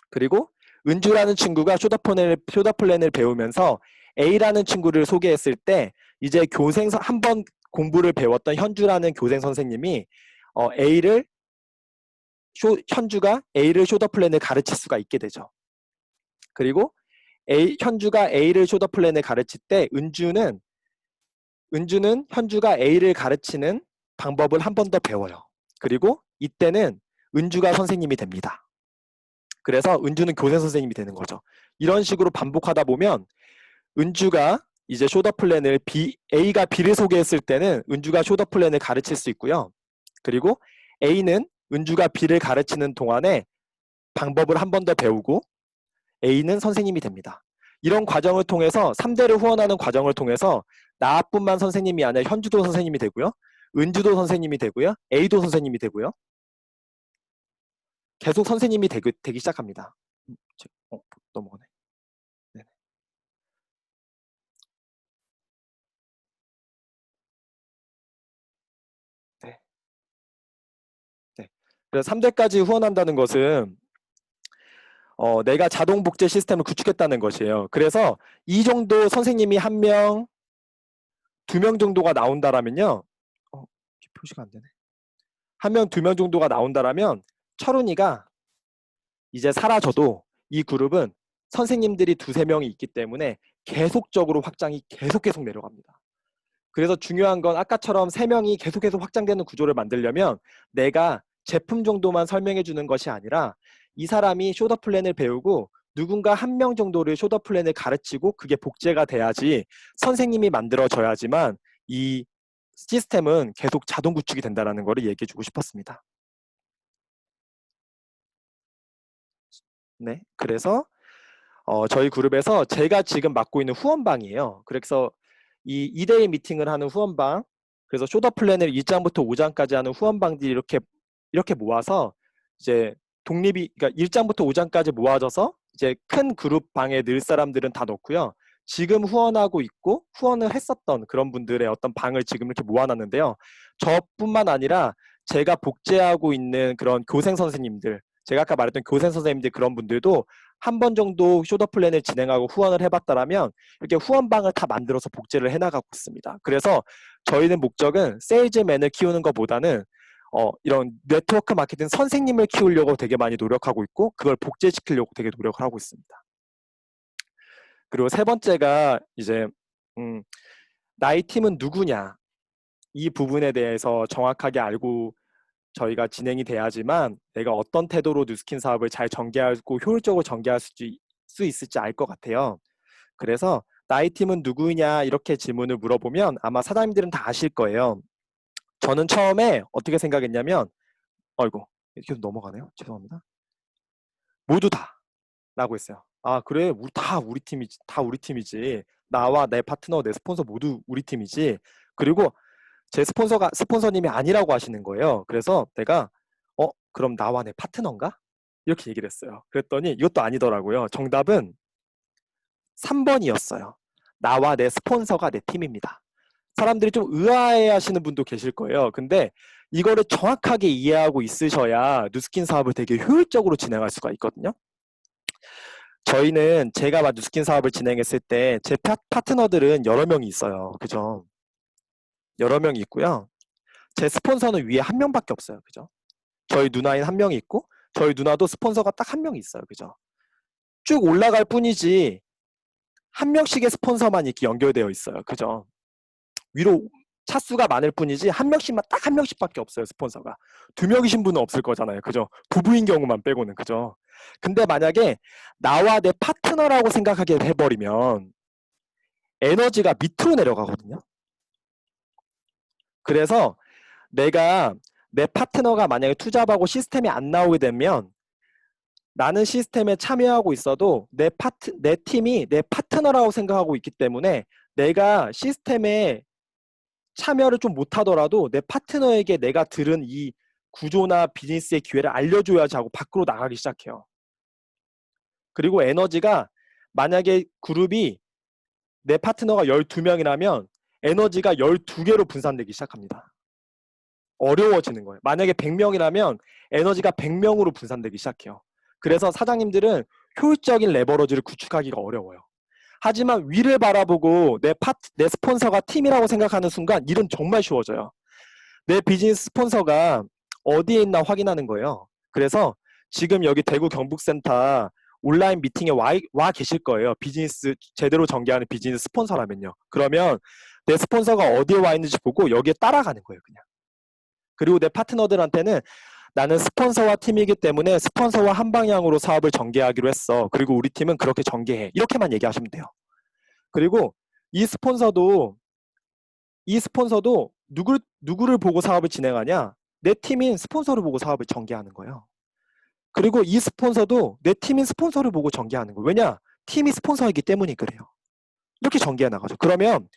그리고 은주라는 친구가 쇼다플랜을 배우면서 A라는 친구를 소개했을 때 이제 한 번 공부를 배웠던 현주라는 교생 선생님이 현주가 A를 쇼다플랜을 가르칠 수가 있게 되죠. 그리고 현주가 A를 쇼다플랜을 가르칠 때 은주는 현주가 A를 가르치는 방법을 한 번 더 배워요. 그리고 이때는 은주가 선생님이 됩니다. 그래서 은주는 교생 선생님이 되는 거죠. 이런 식으로 반복하다 보면 은주가 이제 쇼다플랜을 A가 B를 소개했을 때는 은주가 쇼다플랜을 가르칠 수 있고요. 그리고 A는 은주가 B를 가르치는 동안에 방법을 한 번 더 배우고 A는 선생님이 됩니다. 이런 과정을 통해서 3대를 후원하는 과정을 통해서 나뿐만 선생님이 아니라 현주도 선생님이 되고요. 은주도 선생님이 되고요. A도 선생님이 되고요. 계속 선생님이 되기 시작합니다. 넘어가네. 네. 네. 네. 그래서 3대까지 후원한다는 것은 내가 자동 복제 시스템을 구축했다는 것이에요. 그래서 이 정도 선생님이 1명, 2명 정도가 나온다라면요. 표시가 안 되네. 1명, 2명 정도가 나온다라면 철훈이가 이제 사라져도 이 그룹은 선생님들이 2~3명이 있기 때문에 계속적으로 확장이 계속 내려갑니다. 그래서 중요한 건 아까처럼 3명이 계속 확장되는 구조를 만들려면 내가 제품 정도만 설명해 주는 것이 아니라 이 사람이 쇼더플랜을 배우고 누군가 1명 정도를 쇼더플랜을 가르치고 그게 복제가 돼야지 선생님이 만들어져야지만 이 시스템은 계속 자동 구축이 된다는 것을 얘기해 주고 싶었습니다. 네, 그래서 저희 그룹에서 제가 지금 맡고 있는 후원방이에요. 그래서 이 2대1 미팅을 하는 후원방, 그래서 쇼더플랜을 1장부터 5장까지 하는 후원방들이 이렇게 모아서 이제 그러니까 1장부터 5장까지 모아져서 이제 큰 그룹 방에 늘 사람들은 다 넣고요. 지금 후원하고 있고 후원을 했었던 그런 분들의 어떤 방을 지금 이렇게 모아놨는데요. 저뿐만 아니라 제가 복제하고 있는 그런 교생 선생님들, 제가 아까 말했던 교생 선생님들 그런 분들도 한 번 정도 쇼더플랜을 진행하고 후원을 해봤다라면 이렇게 후원방을 다 만들어서 복제를 해나가고 있습니다. 그래서 저희는 목적은 세일즈맨을 키우는 것보다는 이런 네트워크 마케팅 선생님을 키우려고 되게 많이 노력하고 있고 그걸 복제시키려고 되게 노력을 하고 있습니다. 그리고 세 번째가 이제 나의 팀은 누구냐 이 부분에 대해서 정확하게 알고 저희가 진행이 돼야지만 내가 어떤 태도로 뉴스킨 사업을 잘 전개하고 효율적으로 전개할 수 있을지 알 것 같아요. 그래서 나의 팀은 누구냐 이렇게 질문을 물어보면 아마 사장님들은 다 아실 거예요. 저는 처음에 어떻게 생각했냐면 아이고 이렇게 넘어가네요. 죄송합니다. 모두 다 라고 했어요. 아 그래 다 우리 팀이지. 나와 내 파트너 내 스폰서 모두 우리 팀이지. 그리고 제 스폰서님이 아니라고 하시는 거예요. 그래서 내가 그럼 나와 내 파트너인가? 이렇게 얘기를 했어요. 그랬더니 이것도 아니더라고요. 정답은 3번이었어요. 나와 내 스폰서가 내 팀입니다. 사람들이 좀 의아해 하시는 분도 계실 거예요. 근데 이거를 정확하게 이해하고 있으셔야 뉴스킨 사업을 되게 효율적으로 진행할 수가 있거든요. 저희는 제가 뉴스킨 사업을 진행했을 때 제 파트너들은 여러 명이 있어요. 그죠? 여러 명이 있고요. 제 스폰서는 위에 1명밖에 없어요. 그죠? 저희 누나인 1명이 있고 저희 누나도 스폰서가 딱 1명이 있어요. 그죠? 쭉 올라갈 뿐이지 1명씩의 스폰서만 이렇게 연결되어 있어요. 그죠? 위로 차수가 많을 뿐이지 1명씩만 딱 1명씩밖에 없어요. 스폰서가. 2명이신 분은 없을 거잖아요. 그죠? 부부인 경우만 빼고는. 그죠? 근데 만약에 나와 내 파트너라고 생각하게 해버리면 에너지가 밑으로 내려가거든요. 그래서 내가 내 파트너가 만약에 투잡하고 시스템이 안 나오게 되면 나는 시스템에 참여하고 있어도 내 팀이 내 파트너라고 생각하고 있기 때문에 내가 시스템에 참여를 좀 못하더라도 내 파트너에게 내가 들은 이 구조나 비즈니스의 기회를 알려줘야지 하고 밖으로 나가기 시작해요. 그리고 에너지가 만약에 그룹이 내 파트너가 12명이라면 에너지가 12개로 분산되기 시작합니다. 어려워지는 거예요. 만약에 100명이라면 에너지가 100명으로 분산되기 시작해요. 그래서 사장님들은 효율적인 레버러지를 구축하기가 어려워요. 하지만 위를 바라보고 내 스폰서가 팀이라고 생각하는 순간 일은 정말 쉬워져요. 내 비즈니스 스폰서가 어디에 있나 확인하는 거예요. 그래서 지금 여기 대구 경북센터 온라인 미팅에 와 계실 거예요. 비즈니스 제대로 전개하는 비즈니스 스폰서라면요. 그러면 내 스폰서가 어디에 와 있는지 보고 여기에 따라가는 거예요, 그냥. 그리고 내 파트너들한테는 나는 스폰서와 팀이기 때문에 스폰서와 한 방향으로 사업을 전개하기로 했어. 그리고 우리 팀은 그렇게 전개해. 이렇게만 얘기하시면 돼요. 그리고 이 스폰서도 누구를 보고 사업을 진행하냐? 내 팀인 스폰서를 보고 사업을 전개하는 거예요. 그리고 이 스폰서도 내 팀인 스폰서를 보고 전개하는 거예요. 왜냐? 팀이 스폰서이기 때문이 그래요. 이렇게 전개해 나가죠. 그러면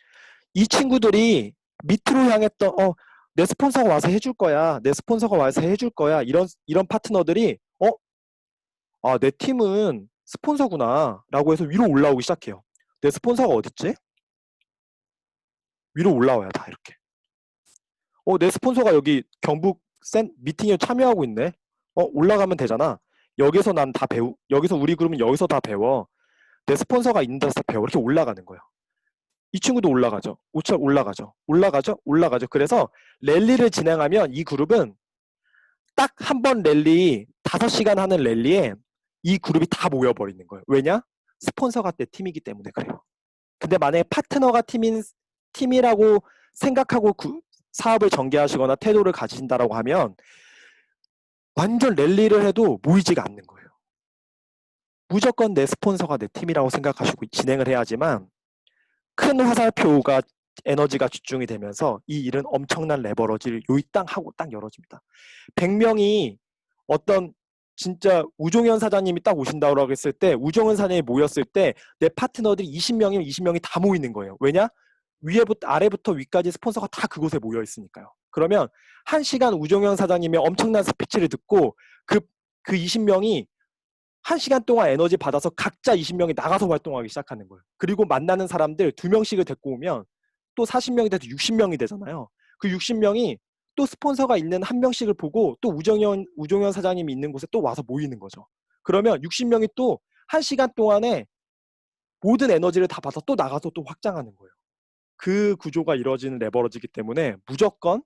이 친구들이 밑으로 향했던 내 스폰서가 와서 해줄 거야. 내 스폰서가 와서 해줄 거야. 이런 파트너들이 내 팀은 스폰서구나 라고 해서 위로 올라오기 시작해요. 내 스폰서가 어딨지? 위로 올라와요. 다 이렇게. 내 스폰서가 여기 경북 미팅에 참여하고 있네. 올라가면 되잖아. 여기서 난 다 여기서 우리 그룹은 여기서 다 배워. 내 스폰서가 있는 데서 배워. 이렇게 올라가는 거예요. 이 친구도 올라가죠. 올라가죠. 그래서 랠리를 진행하면 이 그룹은 딱 한 번 랠리 5시간 하는 랠리에 이 그룹이 다 모여버리는 거예요. 왜냐? 스폰서가 내 팀이기 때문에 그래요. 근데 만약에 파트너가 팀이라고 생각하고 사업을 전개하시거나 태도를 가지신다라고 하면 완전 랠리를 해도 모이지가 않는 거예요. 무조건 내 스폰서가 내 팀이라고 생각하시고 진행을 해야지만 큰 화살표가 에너지가 집중이 되면서 이 일은 엄청난 레버러지를 요이 땅 하고 딱 열어집니다. 100명이 어떤 진짜 우종현 사장님이 딱 오신다고 했을 때 우종현 사장님이 모였을 때 내 파트너들이 20명이면 20명이 다 모이는 거예요. 왜냐? 위에부터 아래부터 위까지 스폰서가 다 그곳에 모여 있으니까요. 그러면 1시간 우종현 사장님의 엄청난 스피치를 듣고 그 20명이 1시간 동안 에너지 받아서 각자 20명이 나가서 활동하기 시작하는 거예요. 그리고 만나는 사람들 2명씩을 데리고 오면 또 40명이 돼도 60명이 되잖아요. 그 60명이 또 스폰서가 있는 한 명씩을 보고 또 우종현 사장님이 있는 곳에 또 와서 모이는 거죠. 그러면 60명이 또 1시간 동안에 모든 에너지를 다 받아서 또 나가서 또 확장하는 거예요. 그 구조가 이루어지는 레버러지이기 때문에 무조건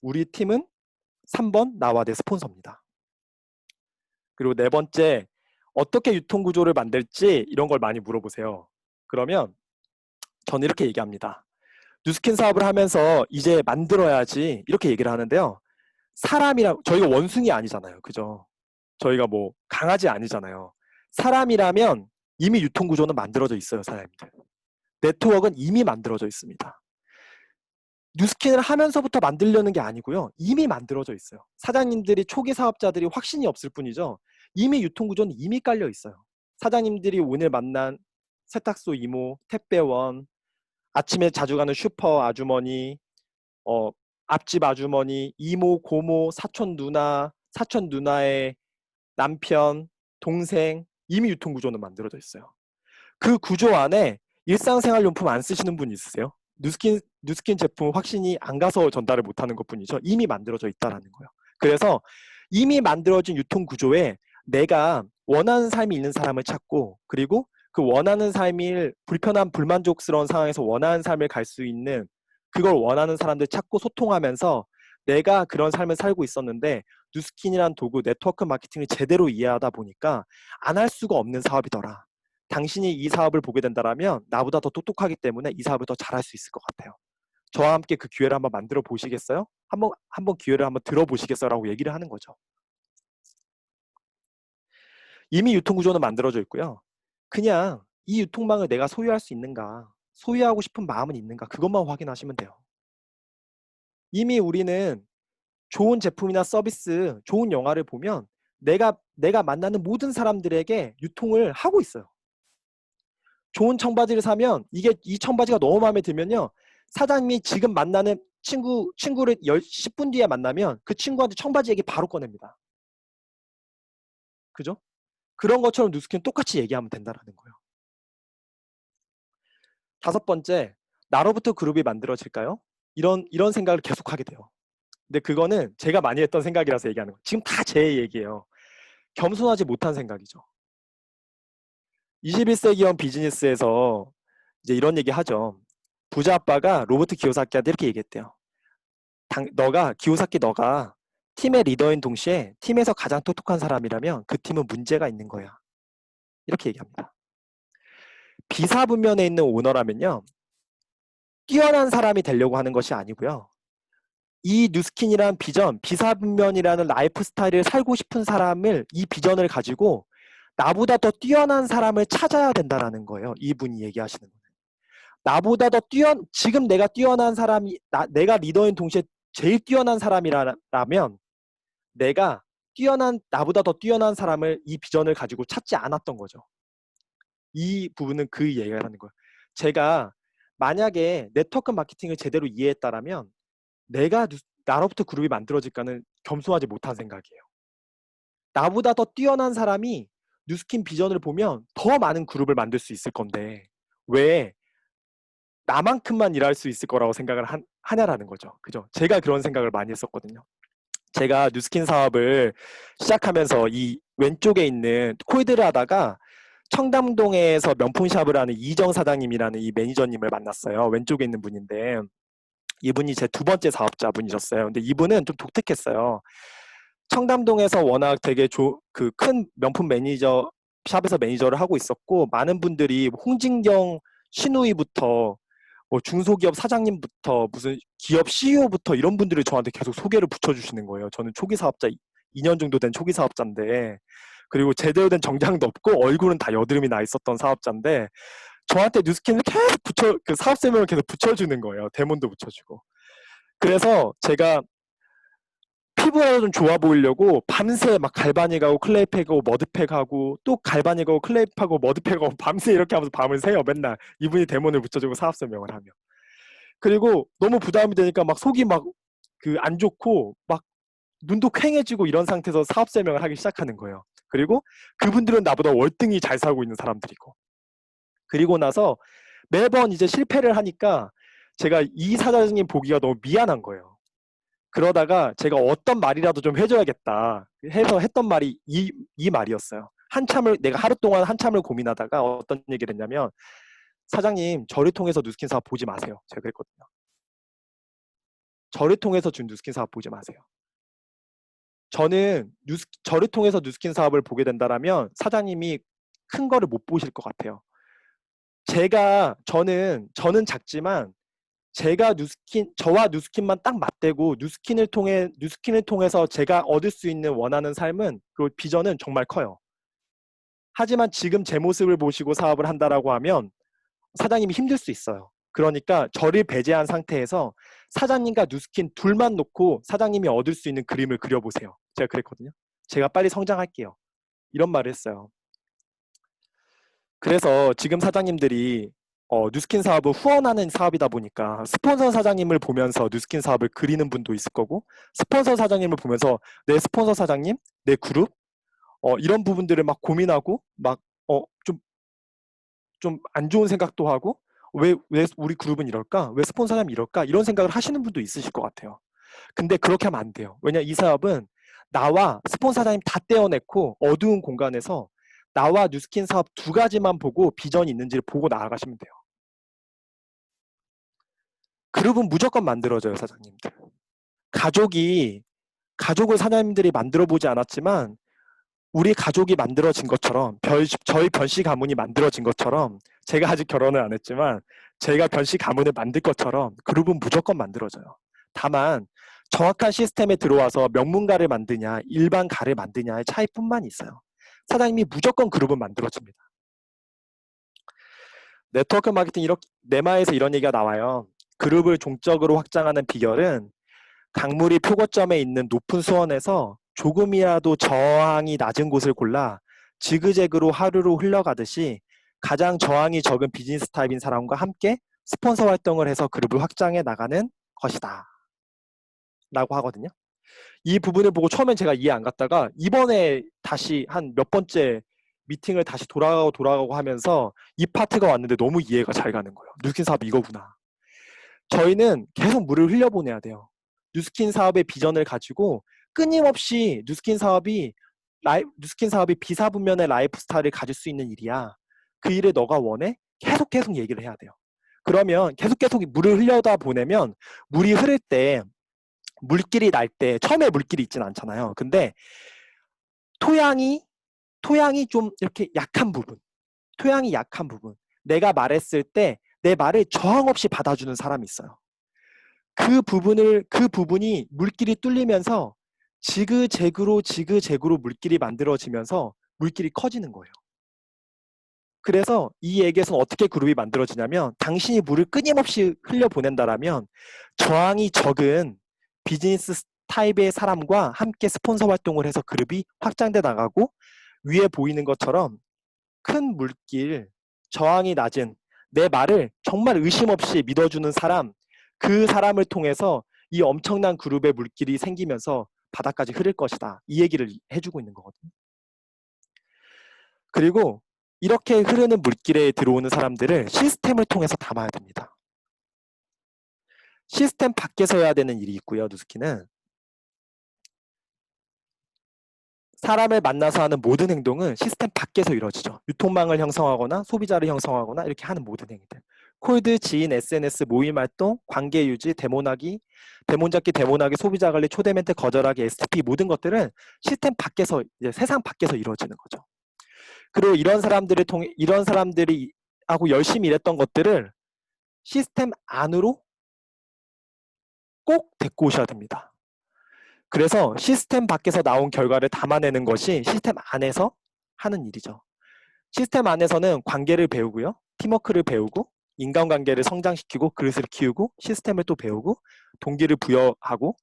우리 팀은 3번 나와 내 스폰서입니다. 그리고 네 번째, 어떻게 유통구조를 만들지 이런 걸 많이 물어보세요. 그러면 저는 이렇게 얘기합니다. 뉴스킨 사업을 하면서 이제 만들어야지 이렇게 얘기를 하는데요. 저희가 원숭이 아니잖아요. 그죠? 저희가 뭐 강아지 아니잖아요. 사람이라면 이미 유통구조는 만들어져 있어요. 사장님들. 네트워크는 이미 만들어져 있습니다. 뉴스킨을 하면서부터 만들려는 게 아니고요. 이미 만들어져 있어요. 사장님들이 초기 사업자들이 확신이 없을 뿐이죠. 이미 유통구조는 이미 깔려 있어요. 사장님들이 오늘 만난 세탁소 이모, 택배원, 아침에 자주 가는 슈퍼 아주머니, 앞집 아주머니, 이모, 고모, 사촌 누나의 남편, 동생, 이미 유통구조는 만들어져 있어요. 그 구조 안에 일상생활용품 안 쓰시는 분 있으세요? 뉴스킨 제품 확신이 안 가서 전달을 못하는 것뿐이죠. 이미 만들어져 있다라는 거예요. 그래서 이미 만들어진 유통구조에 내가 원하는 삶이 있는 사람을 찾고 그리고 그 원하는 삶이 불편한 불만족스러운 상황에서 원하는 삶을 갈 수 있는 그걸 원하는 사람들 찾고 소통하면서 내가 그런 삶을 살고 있었는데 뉴스킨이란 도구 네트워크 마케팅을 제대로 이해하다 보니까 안 할 수가 없는 사업이더라. 당신이 이 사업을 보게 된다면 나보다 더 똑똑하기 때문에 이 사업을 더 잘할 수 있을 것 같아요. 저와 함께 그 기회를 한번 만들어 보시겠어요? 한번 기회를 한번 들어보시겠어요? 라고 얘기를 하는 거죠. 이미 유통구조는 만들어져 있고요. 그냥 이 유통망을 내가 소유할 수 있는가, 소유하고 싶은 마음은 있는가 그것만 확인하시면 돼요. 이미 우리는 좋은 제품이나 서비스, 좋은 영화를 보면 내가 만나는 모든 사람들에게 유통을 하고 있어요. 좋은 청바지를 사면 이 청바지가 너무 마음에 들면요. 사장님이 지금 만나는 친구를 10분 뒤에 만나면 그 친구한테 청바지 얘기 바로 꺼냅니다. 그죠? 그런 것처럼 뉴스킨 똑같이 얘기하면 된다라는 거예요. 5번째, 나로부터 그룹이 만들어질까요? 이런 생각을 계속 하게 돼요. 근데 그거는 제가 많이 했던 생각이라서 얘기하는 거예요. 지금 다 제 얘기예요. 겸손하지 못한 생각이죠. 21세기형 비즈니스에서 이제 이런 얘기 하죠. 부자 아빠가 로버트 기요사키한테 이렇게 얘기했대요. 너가 팀의 리더인 동시에 팀에서 가장 똑똑한 사람이라면 그 팀은 문제가 있는 거야. 이렇게 얘기합니다. 비사분면에 있는 오너라면요. 뛰어난 사람이 되려고 하는 것이 아니고요. 이 뉴스킨이라는 비전, 비사분면이라는 라이프 스타일을 살고 싶은 사람을 이 비전을 가지고 나보다 더 뛰어난 사람을 찾아야 된다라는 거예요. 이분이 얘기하시는 거예요. 나보다 더 지금 내가 뛰어난 사람이, 내가 리더인 동시에 제일 뛰어난 사람이라면 나보다 더 뛰어난 사람을 이 비전을 가지고 찾지 않았던 거죠. 이 부분은 그 얘기를 하는 거예요. 제가 만약에 네트워크 마케팅을 제대로 이해했다라면 나로부터 그룹이 만들어질까는 겸손하지 못한 생각이에요. 나보다 더 뛰어난 사람이 뉴스킨 비전을 보면 더 많은 그룹을 만들 수 있을 건데 왜 나만큼만 일할 수 있을 거라고 생각을 하냐라는 거죠. 그죠? 제가 그런 생각을 많이 했었거든요. 제가 뉴스킨 사업을 시작하면서 이 왼쪽에 있는 콜드를 하다가 청담동에서 명품샵을 하는 이정 사장님이라는 이 매니저님을 만났어요. 왼쪽에 있는 분인데 이분이 제 두 번째 사업자분이셨어요. 근데 이분은 좀 독특했어요. 청담동에서 워낙 되게 그 큰 명품 매니저 샵에서 매니저를 하고 있었고 많은 분들이 홍진경 신우이부터 뭐 중소기업 사장님부터 무슨 기업 CEO부터 이런 분들이 저한테 계속 소개를 붙여주시는 거예요. 저는 초기 사업자 2년 정도 된 초기 사업자인데 그리고 제대로 된 정장도 없고 얼굴은 다 여드름이 나 있었던 사업자인데 저한테 뉴스킨을 계속 그 사업 설명을 계속 붙여주는 거예요. 대문도 붙여주고. 그래서 제가 피부가 좀 좋아 보이려고 밤새 막 갈바닉하고 클레이팩하고 머드팩하고 또 갈바닉하고 클레이팩하고 머드팩하고 밤새 이렇게 하면서 밤을 새요. 맨날 이분이 대문을 붙여주고 사업 설명을 하며. 그리고 너무 부담이 되니까 막 속이 막 그 안 좋고 막 눈도 퀭해지고 이런 상태에서 사업 설명을 하기 시작하는 거예요. 그리고 그분들은 나보다 월등히 잘 살고 있는 사람들이고. 그리고 나서 매번 이제 실패를 하니까 제가 이 사장님 보기가 너무 미안한 거예요. 그러다가 제가 어떤 말이라도 좀 해줘야겠다 해서 했던 말이 이 말이었어요. 내가 하루 동안 한참을 고민하다가 어떤 얘기를 했냐면 사장님 저를 통해서 뉴스킨 사업 보지 마세요. 제가 그랬거든요. 저를 통해서 준 뉴스킨 사업 보지 마세요. 저를 통해서 뉴스킨 사업을 보게 된다라면 사장님이 큰 거를 못 보실 것 같아요. 저는 작지만 저와 뉴스킨만 딱 맞대고 뉴스킨을 통해서 제가 얻을 수 있는 원하는 삶은 그 비전은 정말 커요. 하지만 지금 제 모습을 보시고 사업을 한다라고 하면 사장님이 힘들 수 있어요. 그러니까 저를 배제한 상태에서 사장님과 뉴스킨 둘만 놓고 사장님이 얻을 수 있는 그림을 그려보세요. 제가 그랬거든요. 제가 빨리 성장할게요. 이런 말을 했어요. 그래서 지금 사장님들이 뉴스킨 사업을 후원하는 사업이다 보니까 스폰서 사장님을 보면서 뉴스킨 사업을 그리는 분도 있을 거고 스폰서 사장님을 보면서 내 스폰서 사장님, 내 그룹 이런 부분들을 막 고민하고 막 좀 안 좋은 생각도 하고 왜 우리 그룹은 이럴까? 왜 스폰서 사장님이 이럴까? 이런 생각을 하시는 분도 있으실 것 같아요. 근데 그렇게 하면 안 돼요. 왜냐 이 사업은 나와 스폰서 사장님 다 떼어내고 어두운 공간에서 나와 뉴스킨 사업 두 가지만 보고 비전이 있는지를 보고 나아가시면 돼요. 그룹은 무조건 만들어져요, 사장님들. 가족을 사장님들이 만들어 보지 않았지만 우리 가족이 만들어진 것처럼 저희 변씨 가문이 만들어진 것처럼 제가 아직 결혼을 안 했지만 제가 변씨 가문을 만들 것처럼 그룹은 무조건 만들어져요. 다만 정확한 시스템에 들어와서 명문가를 만드냐 일반 가를 만드냐의 차이뿐만 있어요. 사장님이 무조건 그룹은 만들어집니다. 네트워크 마케팅 네마에서 이런 얘기가 나와요. 그룹을 종적으로 확장하는 비결은 강물이 표고점에 있는 높은 수원에서 조금이라도 저항이 낮은 곳을 골라 지그재그로 하루로 흘러가듯이 가장 저항이 적은 비즈니스 타입인 사람과 함께 스폰서 활동을 해서 그룹을 확장해 나가는 것이다. 라고 하거든요. 이 부분을 보고 처음엔 제가 이해 안 갔다가 이번에 다시 한 몇 번째 미팅을 다시 돌아가고 하면서 이 파트가 왔는데 너무 이해가 잘 가는 거예요. 뉴스킨 사업이 이거구나. 저희는 계속 물을 흘려보내야 돼요. 뉴스킨 사업의 비전을 가지고 끊임없이 뉴스킨 사업이 뉴스킨 사업이 비사분면의 라이프 스타일을 가질 수 있는 일이야. 그 일을 너가 원해? 계속 얘기를 해야 돼요. 그러면 계속 물을 흘려다 보내면 물이 흐를 때 물길이 날 때 처음에 물길이 있진 않잖아요. 근데 토양이 좀 이렇게 약한 부분, 내가 말했을 때 내 말을 저항 없이 받아주는 사람이 있어요. 그 부분이 물길이 뚫리면서 지그재그로 물길이 만들어지면서 물길이 커지는 거예요. 그래서 이 얘기에서는 어떻게 그룹이 만들어지냐면, 당신이 물을 끊임없이 흘려보낸다라면 저항이 적은 비즈니스 타입의 사람과 함께 스폰서 활동을 해서 그룹이 확장돼 나가고, 위에 보이는 것처럼 큰 물길, 저항이 낮은 내 말을 정말 의심 없이 믿어주는 사람, 그 사람을 통해서 이 엄청난 그룹의 물길이 생기면서 바닥까지 흐를 것이다. 이 얘기를 해주고 있는 거거든요. 그리고 이렇게 흐르는 물길에 들어오는 사람들을 시스템을 통해서 담아야 됩니다. 시스템 밖에서 해야 되는 일이 있고요. 누스키는 사람을 만나서 하는 모든 행동은 시스템 밖에서 이루어지죠. 유통망을 형성하거나 소비자를 형성하거나 이렇게 하는 모든 행위들. 콜드, 지인, SNS, 모임 활동, 관계 유지, 데모나기, 소비자 관리, 초대 멘트 거절하기, STP 모든 것들은 시스템 밖에서, 이제 세상 밖에서 이루어지는 거죠. 그리고 이런 사람들이 하고 열심히 일했던 것들을 시스템 안으로 꼭 데리고 오셔야 됩니다. 그래서 시스템 밖에서 나온 결과를 담아내는 것이 시스템 안에서 하는 일이죠. 시스템 안에서는 관계를 배우고요. 팀워크를 배우고, 인간관계를 성장시키고, 그릇을 키우고, 시스템을 또 배우고, 동기를 부여하고,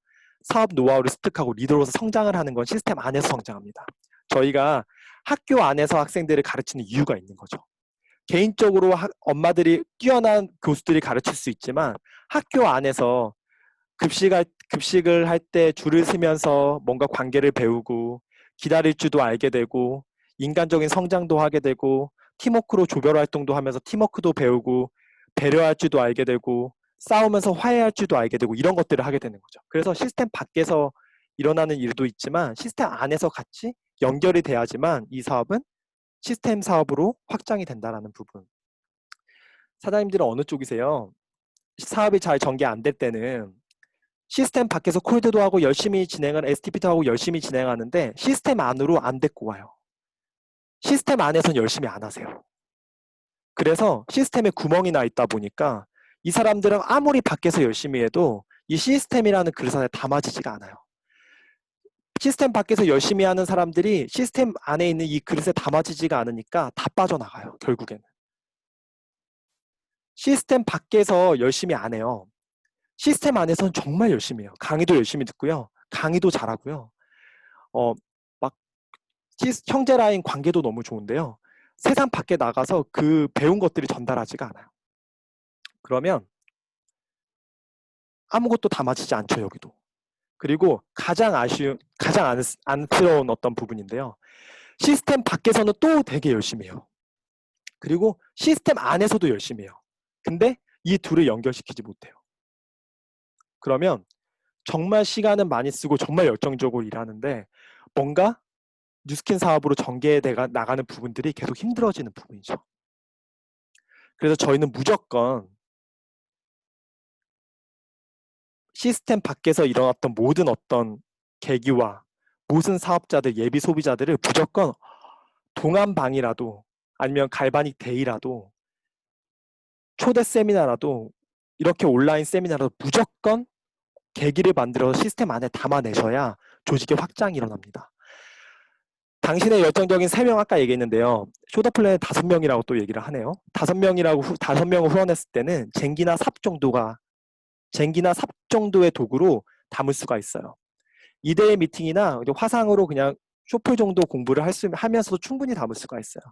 사업 노하우를 습득하고, 리더로서 성장을 하는 건 시스템 안에서 성장합니다. 저희가 학교 안에서 학생들을 가르치는 이유가 있는 거죠. 개인적으로 엄마들이 뛰어난 교수들이 가르칠 수 있지만, 학교 안에서 급식을 할 때 줄을 서면서 뭔가 관계를 배우고, 기다릴 줄도 알게 되고, 인간적인 성장도 하게 되고, 팀워크로 조별 활동도 하면서 팀워크도 배우고, 배려할 줄도 알게 되고, 싸우면서 화해할 줄도 알게 되고, 이런 것들을 하게 되는 거죠. 그래서 시스템 밖에서 일어나는 일도 있지만 시스템 안에서 같이 연결이 돼야지만 이 사업은 시스템 사업으로 확장이 된다는 부분. 사장님들은 어느 쪽이세요? 사업이 잘 전개 안 될 때는 시스템 밖에서 콜드도 하고 열심히 진행을, STP도 하고 열심히 진행하는데 시스템 안으로 안 데리고 와요. 시스템 안에서는 열심히 안 하세요. 그래서 시스템에 구멍이 나 있다 보니까 이 사람들은 아무리 밖에서 열심히 해도 이 시스템이라는 그릇 안에 담아지지가 않아요. 시스템 밖에서 열심히 하는 사람들이 시스템 안에 있는 이 그릇에 담아지지가 않으니까 다 빠져나가요. 결국에는. 시스템 밖에서 열심히 안 해요. 시스템 안에서는 정말 열심히 해요. 강의도 열심히 듣고요. 강의도 잘하고요. 막 형제 라인 관계도 너무 좋은데요. 세상 밖에 나가서 그 배운 것들이 전달하지가 않아요. 그러면 아무것도 담아지지 않죠, 여기도. 그리고 가장 안쓰러운 어떤 부분인데요. 시스템 밖에서는 또 되게 열심히 해요. 그리고 시스템 안에서도 열심히 해요. 근데 이 둘을 연결시키지 못해요. 그러면 정말 시간은 많이 쓰고 정말 열정적으로 일하는데 뭔가 뉴스킨 사업으로 전개해 나가는 부분들이 계속 힘들어지는 부분이죠. 그래서 저희는 무조건 시스템 밖에서 일어났던 모든 어떤 계기와 모든 사업자들, 예비 소비자들을 무조건 동안방이라도 아니면 갈바닉 데이라도 초대 세미나라도 이렇게 온라인 세미나라도 무조건 계기를 만들어서 시스템 안에 담아내셔야 조직의 확장이 일어납니다. 당신의 열정적인 3명 아까 얘기했는데요. 쇼더플랜은 5명이라고 또 얘기를 하네요. 5명을 후원했을 때는 쟁기나 삽 정도의 도구로 담을 수가 있어요. 2대1 미팅이나 화상으로 그냥 쇼플 정도 공부를 하면서도 충분히 담을 수가 있어요.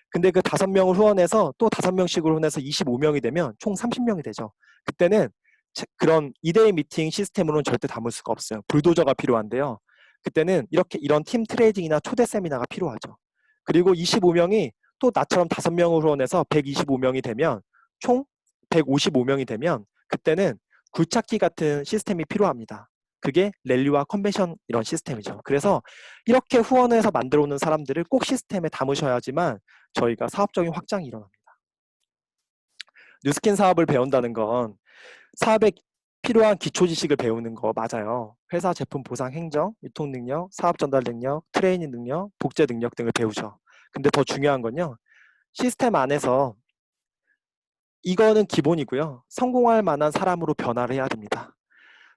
근데 그 5명을 후원해서 또 5명씩으로 후원해서 25명이 되면 총 30명이 되죠. 그때는 그런 2대1 미팅 시스템으로는 절대 담을 수가 없어요. 불도저가 필요한데요. 그때는 이런 팀 트레이딩이나 초대 세미나가 필요하죠. 그리고 25명이 또 나처럼 5명을 후원해서 125명이 되면 총 155명이 되면 그때는 굴착기 같은 시스템이 필요합니다. 그게 랠리와 컨벤션 이런 시스템이죠. 그래서 이렇게 후원해서 만들어 오는 사람들을 꼭 시스템에 담으셔야지만 저희가 사업적인 확장이 일어납니다. 뉴스킨 사업을 배운다는 건 사업에 필요한 기초 지식을 배우는 거 맞아요. 회사 제품 보상 행정, 유통 능력, 사업 전달 능력, 트레이닝 능력, 복제 능력 등을 배우죠. 근데 더 중요한 건요. 시스템 안에서 이거는 기본이고요. 성공할 만한 사람으로 변화를 해야 됩니다.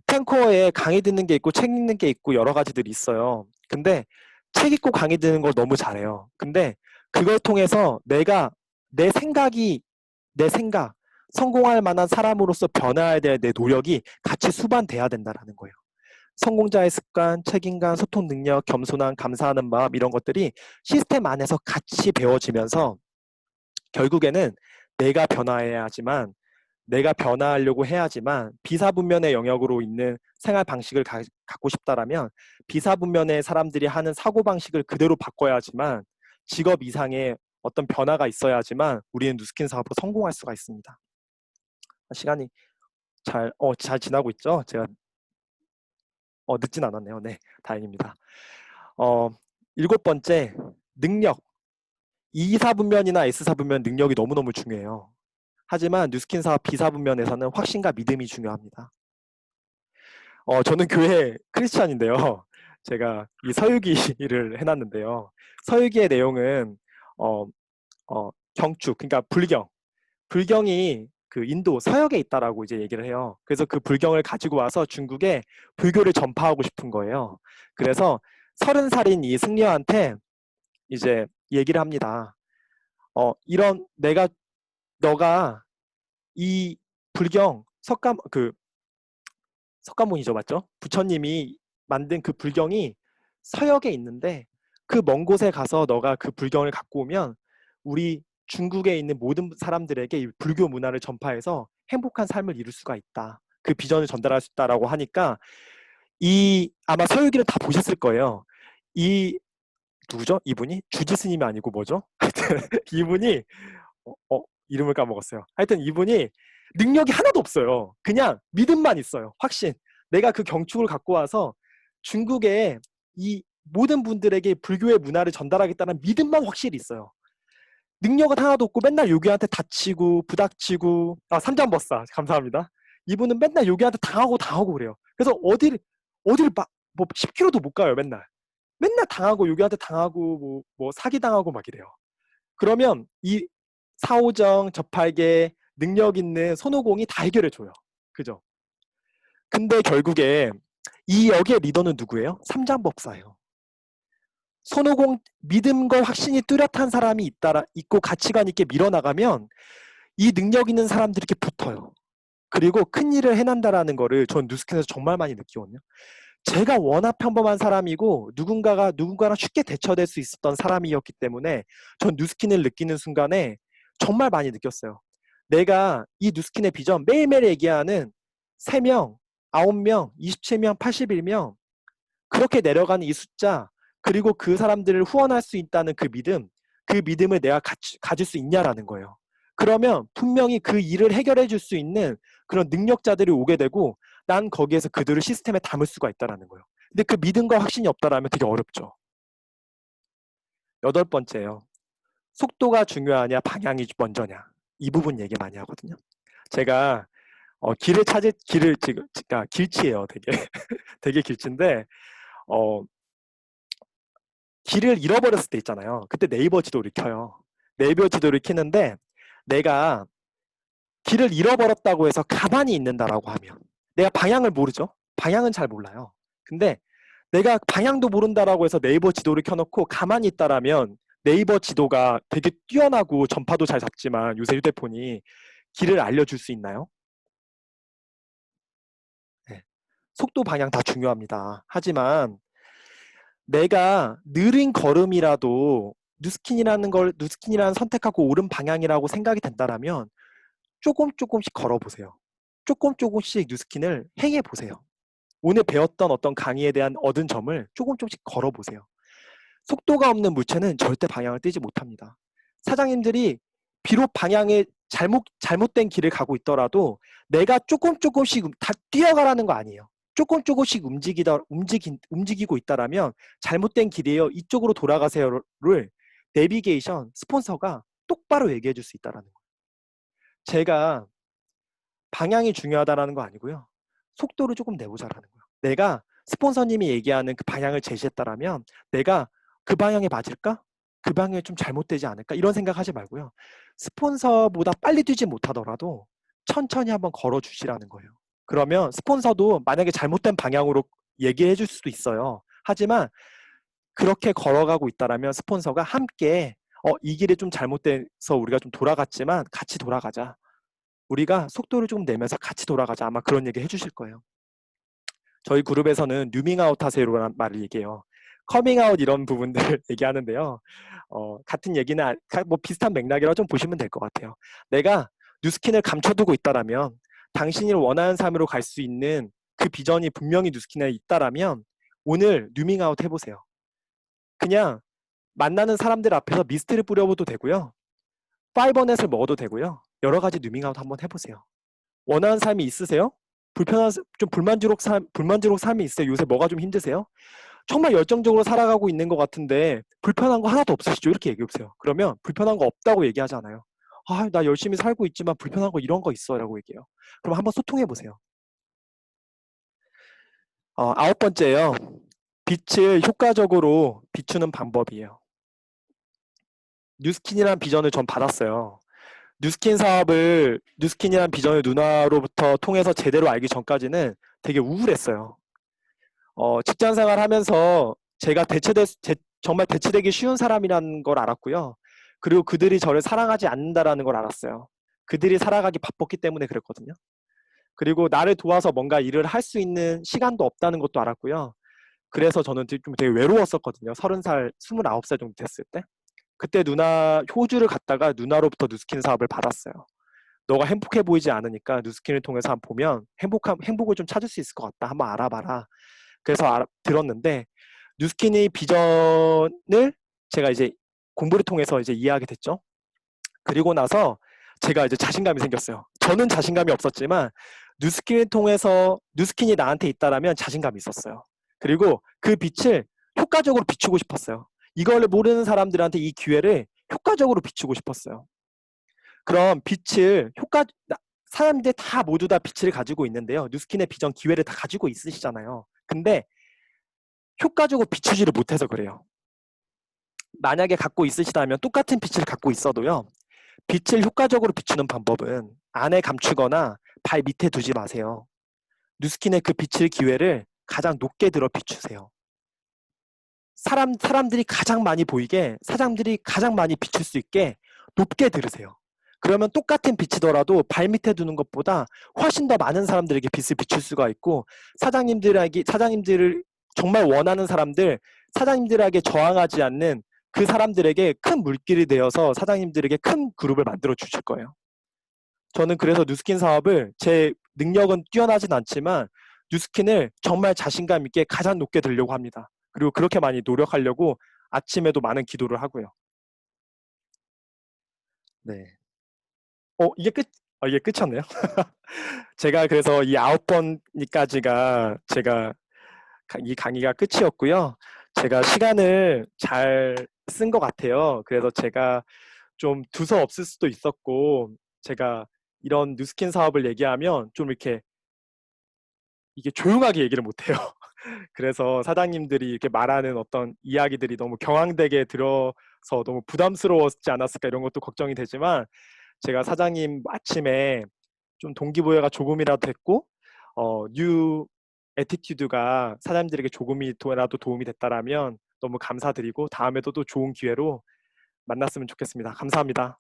탱커에 강의 듣는 게 있고 책 읽는 게 있고 여러 가지들이 있어요. 근데 책 읽고 강의 듣는 걸 너무 잘해요. 근데 그걸 통해서 내가 내 생각, 성공할 만한 사람으로서 변화해야 될 내 노력이 같이 수반돼야 된다는 거예요. 성공자의 습관, 책임감, 소통 능력, 겸손함, 감사하는 마음 이런 것들이 시스템 안에서 같이 배워지면서 결국에는 내가 변화해야지만 내가 변화하려고 해야지만 비사분면의 영역으로 있는 생활 방식을 갖고 싶다라면 비사분면의 사람들이 하는 사고방식을 그대로 바꿔야지만 직업 이상의 어떤 변화가 있어야지만 우리는 뉴스킨 사업으로 성공할 수가 있습니다. 시간이 잘 지나고 있죠? 제가 늦진 않았네요. 네, 다행입니다. 7번째, 능력. E사분면이나 S사분면 능력이 너무너무 중요해요. 하지만 뉴스킨 사업 B사분면에서는 확신과 믿음이 중요합니다. 저는 교회 크리스찬인데요. 제가 이 서유기를 해놨는데요. 서유기의 내용은 경축, 그러니까 불경이 그 인도 서역에 있다라고 이제 얘기를 해요. 그래서 그 불경을 가지고 와서 중국에 불교를 전파하고 싶은 거예요. 그래서 30살인 이 승려한테 이제 얘기를 합니다. 너가 이 불경 석가모니죠, 맞죠? 부처님이 만든 그 불경이 서역에 있는데 그 먼 곳에 가서 너가 그 불경을 갖고 오면 우리 중국에 있는 모든 사람들에게 이 불교 문화를 전파해서 행복한 삶을 이룰 수가 있다. 그 비전을 전달할 수 있다라고 하니까 아마 서유기를 다 보셨을 거예요. 누구죠? 이분이 주지 스님이 아니고 뭐죠? 하여튼 이분이 이름을 까먹었어요. 하여튼 이분이 능력이 하나도 없어요. 그냥 믿음만 있어요. 확신. 내가 그 경축을 갖고 와서 중국의 이 모든 분들에게 불교의 문화를 전달하겠다는 믿음만 확실히 있어요. 능력은 하나도 없고 맨날 요기한테 다치고 부닥치고 삼장법사 감사합니다. 이분은 맨날 요기한테 당하고 그래요. 그래서 어디를 뭐 10km도 못 가요. 맨날 당하고 요기한테 당하고 뭐 사기당하고 막 이래요. 그러면 이 사오정, 저팔계, 능력 있는 손오공이 다 해결해줘요. 그죠? 근데 결국에 이 역의 리더는 누구예요? 삼장법사예요. 손오공 믿음과 확신이 뚜렷한 사람이 있고 가치관 있게 밀어나가면 이 능력 있는 사람들이 이렇게 붙어요. 그리고 큰 일을 해낸다라는 거를 전 뉴스킨에서 정말 많이 느끼거든요. 제가 워낙 평범한 사람이고 누군가랑 쉽게 대처될 수 있었던 사람이었기 때문에 전 뉴스킨을 느끼는 순간에 정말 많이 느꼈어요. 내가 이 뉴스킨의 비전 매일매일 얘기하는 3명, 9명, 27명, 81명 그렇게 내려가는 이 숫자 그리고 그 사람들을 후원할 수 있다는 그 믿음을 내가 가질 수 있냐라는 거예요. 그러면 분명히 그 일을 해결해 줄 수 있는 그런 능력자들이 오게 되고 난 거기에서 그들을 시스템에 담을 수가 있다는 거예요. 근데 그 믿음과 확신이 없다라면 되게 어렵죠. 8번째예요. 속도가 중요하냐 방향이 먼저냐 이 부분 얘기 많이 하거든요. 제가 그러니까 길치예요. 되게 되게 길치인데 길을 잃어버렸을 때 있잖아요. 그때 네이버 지도를 켜요. 네이버 지도를 켜는데 내가 길을 잃어버렸다고 해서 가만히 있는다라고 하면 내가 방향을 모르죠. 방향은 잘 몰라요. 근데 내가 방향도 모른다라고 해서 네이버 지도를 켜놓고 가만히 있다라면 네이버 지도가 되게 뛰어나고 전파도 잘 잡지만 요새 휴대폰이 길을 알려줄 수 있나요? 네. 속도 방향 다 중요합니다. 하지만 내가 느린 걸음이라도 뉴스킨이라는 선택하고 옳은 방향이라고 생각이 된다라면 조금씩 걸어보세요. 조금씩 뉴스킨을 행해보세요. 오늘 배웠던 어떤 강의에 대한 얻은 점을 조금씩 걸어보세요. 속도가 없는 물체는 절대 방향을 떼지 못합니다. 사장님들이 비록 방향에 잘못된 길을 가고 있더라도 내가 조금씩 다 뛰어가라는 거 아니에요. 조금씩 움직이고 있다라면 잘못된 길이에요. 이쪽으로 돌아가세요를 내비게이션 스폰서가 똑바로 얘기해 줄 수 있다라는 거예요. 제가 방향이 중요하다라는 거 아니고요. 속도를 조금 내보자라는 거예요. 내가 스폰서님이 얘기하는 그 방향을 제시했다라면 내가 그 방향에 맞을까? 그 방향이 좀 잘못되지 않을까? 이런 생각하지 말고요. 스폰서보다 빨리 뛰지 못하더라도 천천히 한번 걸어주시라는 거예요. 그러면 스폰서도 만약에 잘못된 방향으로 얘기해 줄 수도 있어요. 하지만 그렇게 걸어가고 있다라면 스폰서가 함께 이 길이 좀 잘못돼서 우리가 좀 돌아갔지만 같이 돌아가자. 우리가 속도를 좀 내면서 같이 돌아가자. 아마 그런 얘기 해주실 거예요. 저희 그룹에서는 뉴밍아웃 하세요라는 말을 얘기해요. 커밍아웃 이런 부분들 얘기하는데요. 같은 얘기는 뭐 비슷한 맥락이라 좀 보시면 될 것 같아요. 내가 뉴스킨을 감춰두고 있다라면 당신이 원하는 삶으로 갈 수 있는 그 비전이 분명히 뉴스킨에 있다라면 오늘 뉴밍아웃 해보세요. 그냥 만나는 사람들 앞에서 미스트를 뿌려봐도 되고요. 파이버넷을 먹어도 되고요. 여러 가지 뉴밍아웃 한번 해보세요. 원하는 삶이 있으세요? 좀 불만족스러운 삶이 있어요? 요새 뭐가 좀 힘드세요? 정말 열정적으로 살아가고 있는 것 같은데 불편한 거 하나도 없으시죠? 이렇게 얘기해보세요. 그러면 불편한 거 없다고 얘기하지 않아요. 나 열심히 살고 있지만 불편한 거 이런 거 있어 라고 얘기해요. 그럼 한번 소통해보세요. 9번째요. 빛을 효과적으로 비추는 방법이에요. 뉴스킨이라는 비전을 전 받았어요. 뉴스킨이라는 비전을 누나로부터 통해서 제대로 알기 전까지는 되게 우울했어요. 직장 생활 하면서 제가 정말 대체되기 쉬운 사람이라는 걸 알았고요. 그리고 그들이 저를 사랑하지 않는다라는 걸 알았어요. 그들이 살아가기 바빴기 때문에 그랬거든요. 그리고 나를 도와서 뭔가 일을 할 수 있는 시간도 없다는 것도 알았고요. 그래서 저는 좀 되게 외로웠었거든요. 30살, 29살 정도 됐을 때. 그때 호주를 갔다가 누나로부터 뉴스킨 사업을 받았어요. 너가 행복해 보이지 않으니까 뉴스킨을 통해서 한번 보면 행복을 좀 찾을 수 있을 것 같다. 한번 알아봐라. 그래서 들었는데 뉴스킨의 비전을 제가 이제 공부를 통해서 이제 이해하게 됐죠. 그리고 나서 제가 이제 자신감이 생겼어요. 저는 자신감이 없었지만 뉴스킨을 통해서 뉴스킨이 나한테 있다라면 자신감이 있었어요. 그리고 그 빛을 효과적으로 비추고 싶었어요. 이걸 모르는 사람들한테 이 기회를 효과적으로 비추고 싶었어요. 그럼 사람들 다 모두 다 빛을 가지고 있는데요. 뉴스킨의 비전 기회를 다 가지고 있으시잖아요. 근데 효과적으로 비추지를 못해서 그래요. 만약에 갖고 있으시다면 똑같은 빛을 갖고 있어도요. 빛을 효과적으로 비추는 방법은 안에 감추거나 발 밑에 두지 마세요. 뉴스킨의 그 빛을 기회를 가장 높게 들어 비추세요. 사람들이 가장 많이 보이게, 사장들이 가장 많이 비출 수 있게 높게 들으세요. 그러면 똑같은 빛이더라도 발 밑에 두는 것보다 훨씬 더 많은 사람들에게 빛을 비출 수가 있고 사장님들을 정말 원하는 사람들, 사장님들에게 저항하지 않는 그 사람들에게 큰 물길이 되어서 사장님들에게 큰 그룹을 만들어 주실 거예요. 저는 그래서 뉴스킨 사업을 제 능력은 뛰어나진 않지만 뉴스킨을 정말 자신감 있게 가장 높게 들려고 합니다. 그리고 그렇게 많이 노력하려고 아침에도 많은 기도를 하고요. 네. 이게 끝이었네요. 제가 그래서 이 9번까지가 제가 이 강의가 끝이었고요. 제가 시간을 잘 쓴 것 같아요. 그래서 제가 좀 두서 없을 수도 있었고 제가 이런 뉴스킨 사업을 얘기하면 좀 이게 조용하게 얘기를 못해요. 그래서 사장님들이 이렇게 말하는 어떤 이야기들이 너무 경황되게 들어서 너무 부담스러웠지 않았을까 이런 것도 걱정이 되지만 제가 사장님 아침에 좀 동기부여가 조금이라도 됐고 뉴 애티튜드가 사장님들에게 조금이라도 도움이 됐다라면 너무 감사드리고 다음에도 또 좋은 기회로 만났으면 좋겠습니다. 감사합니다.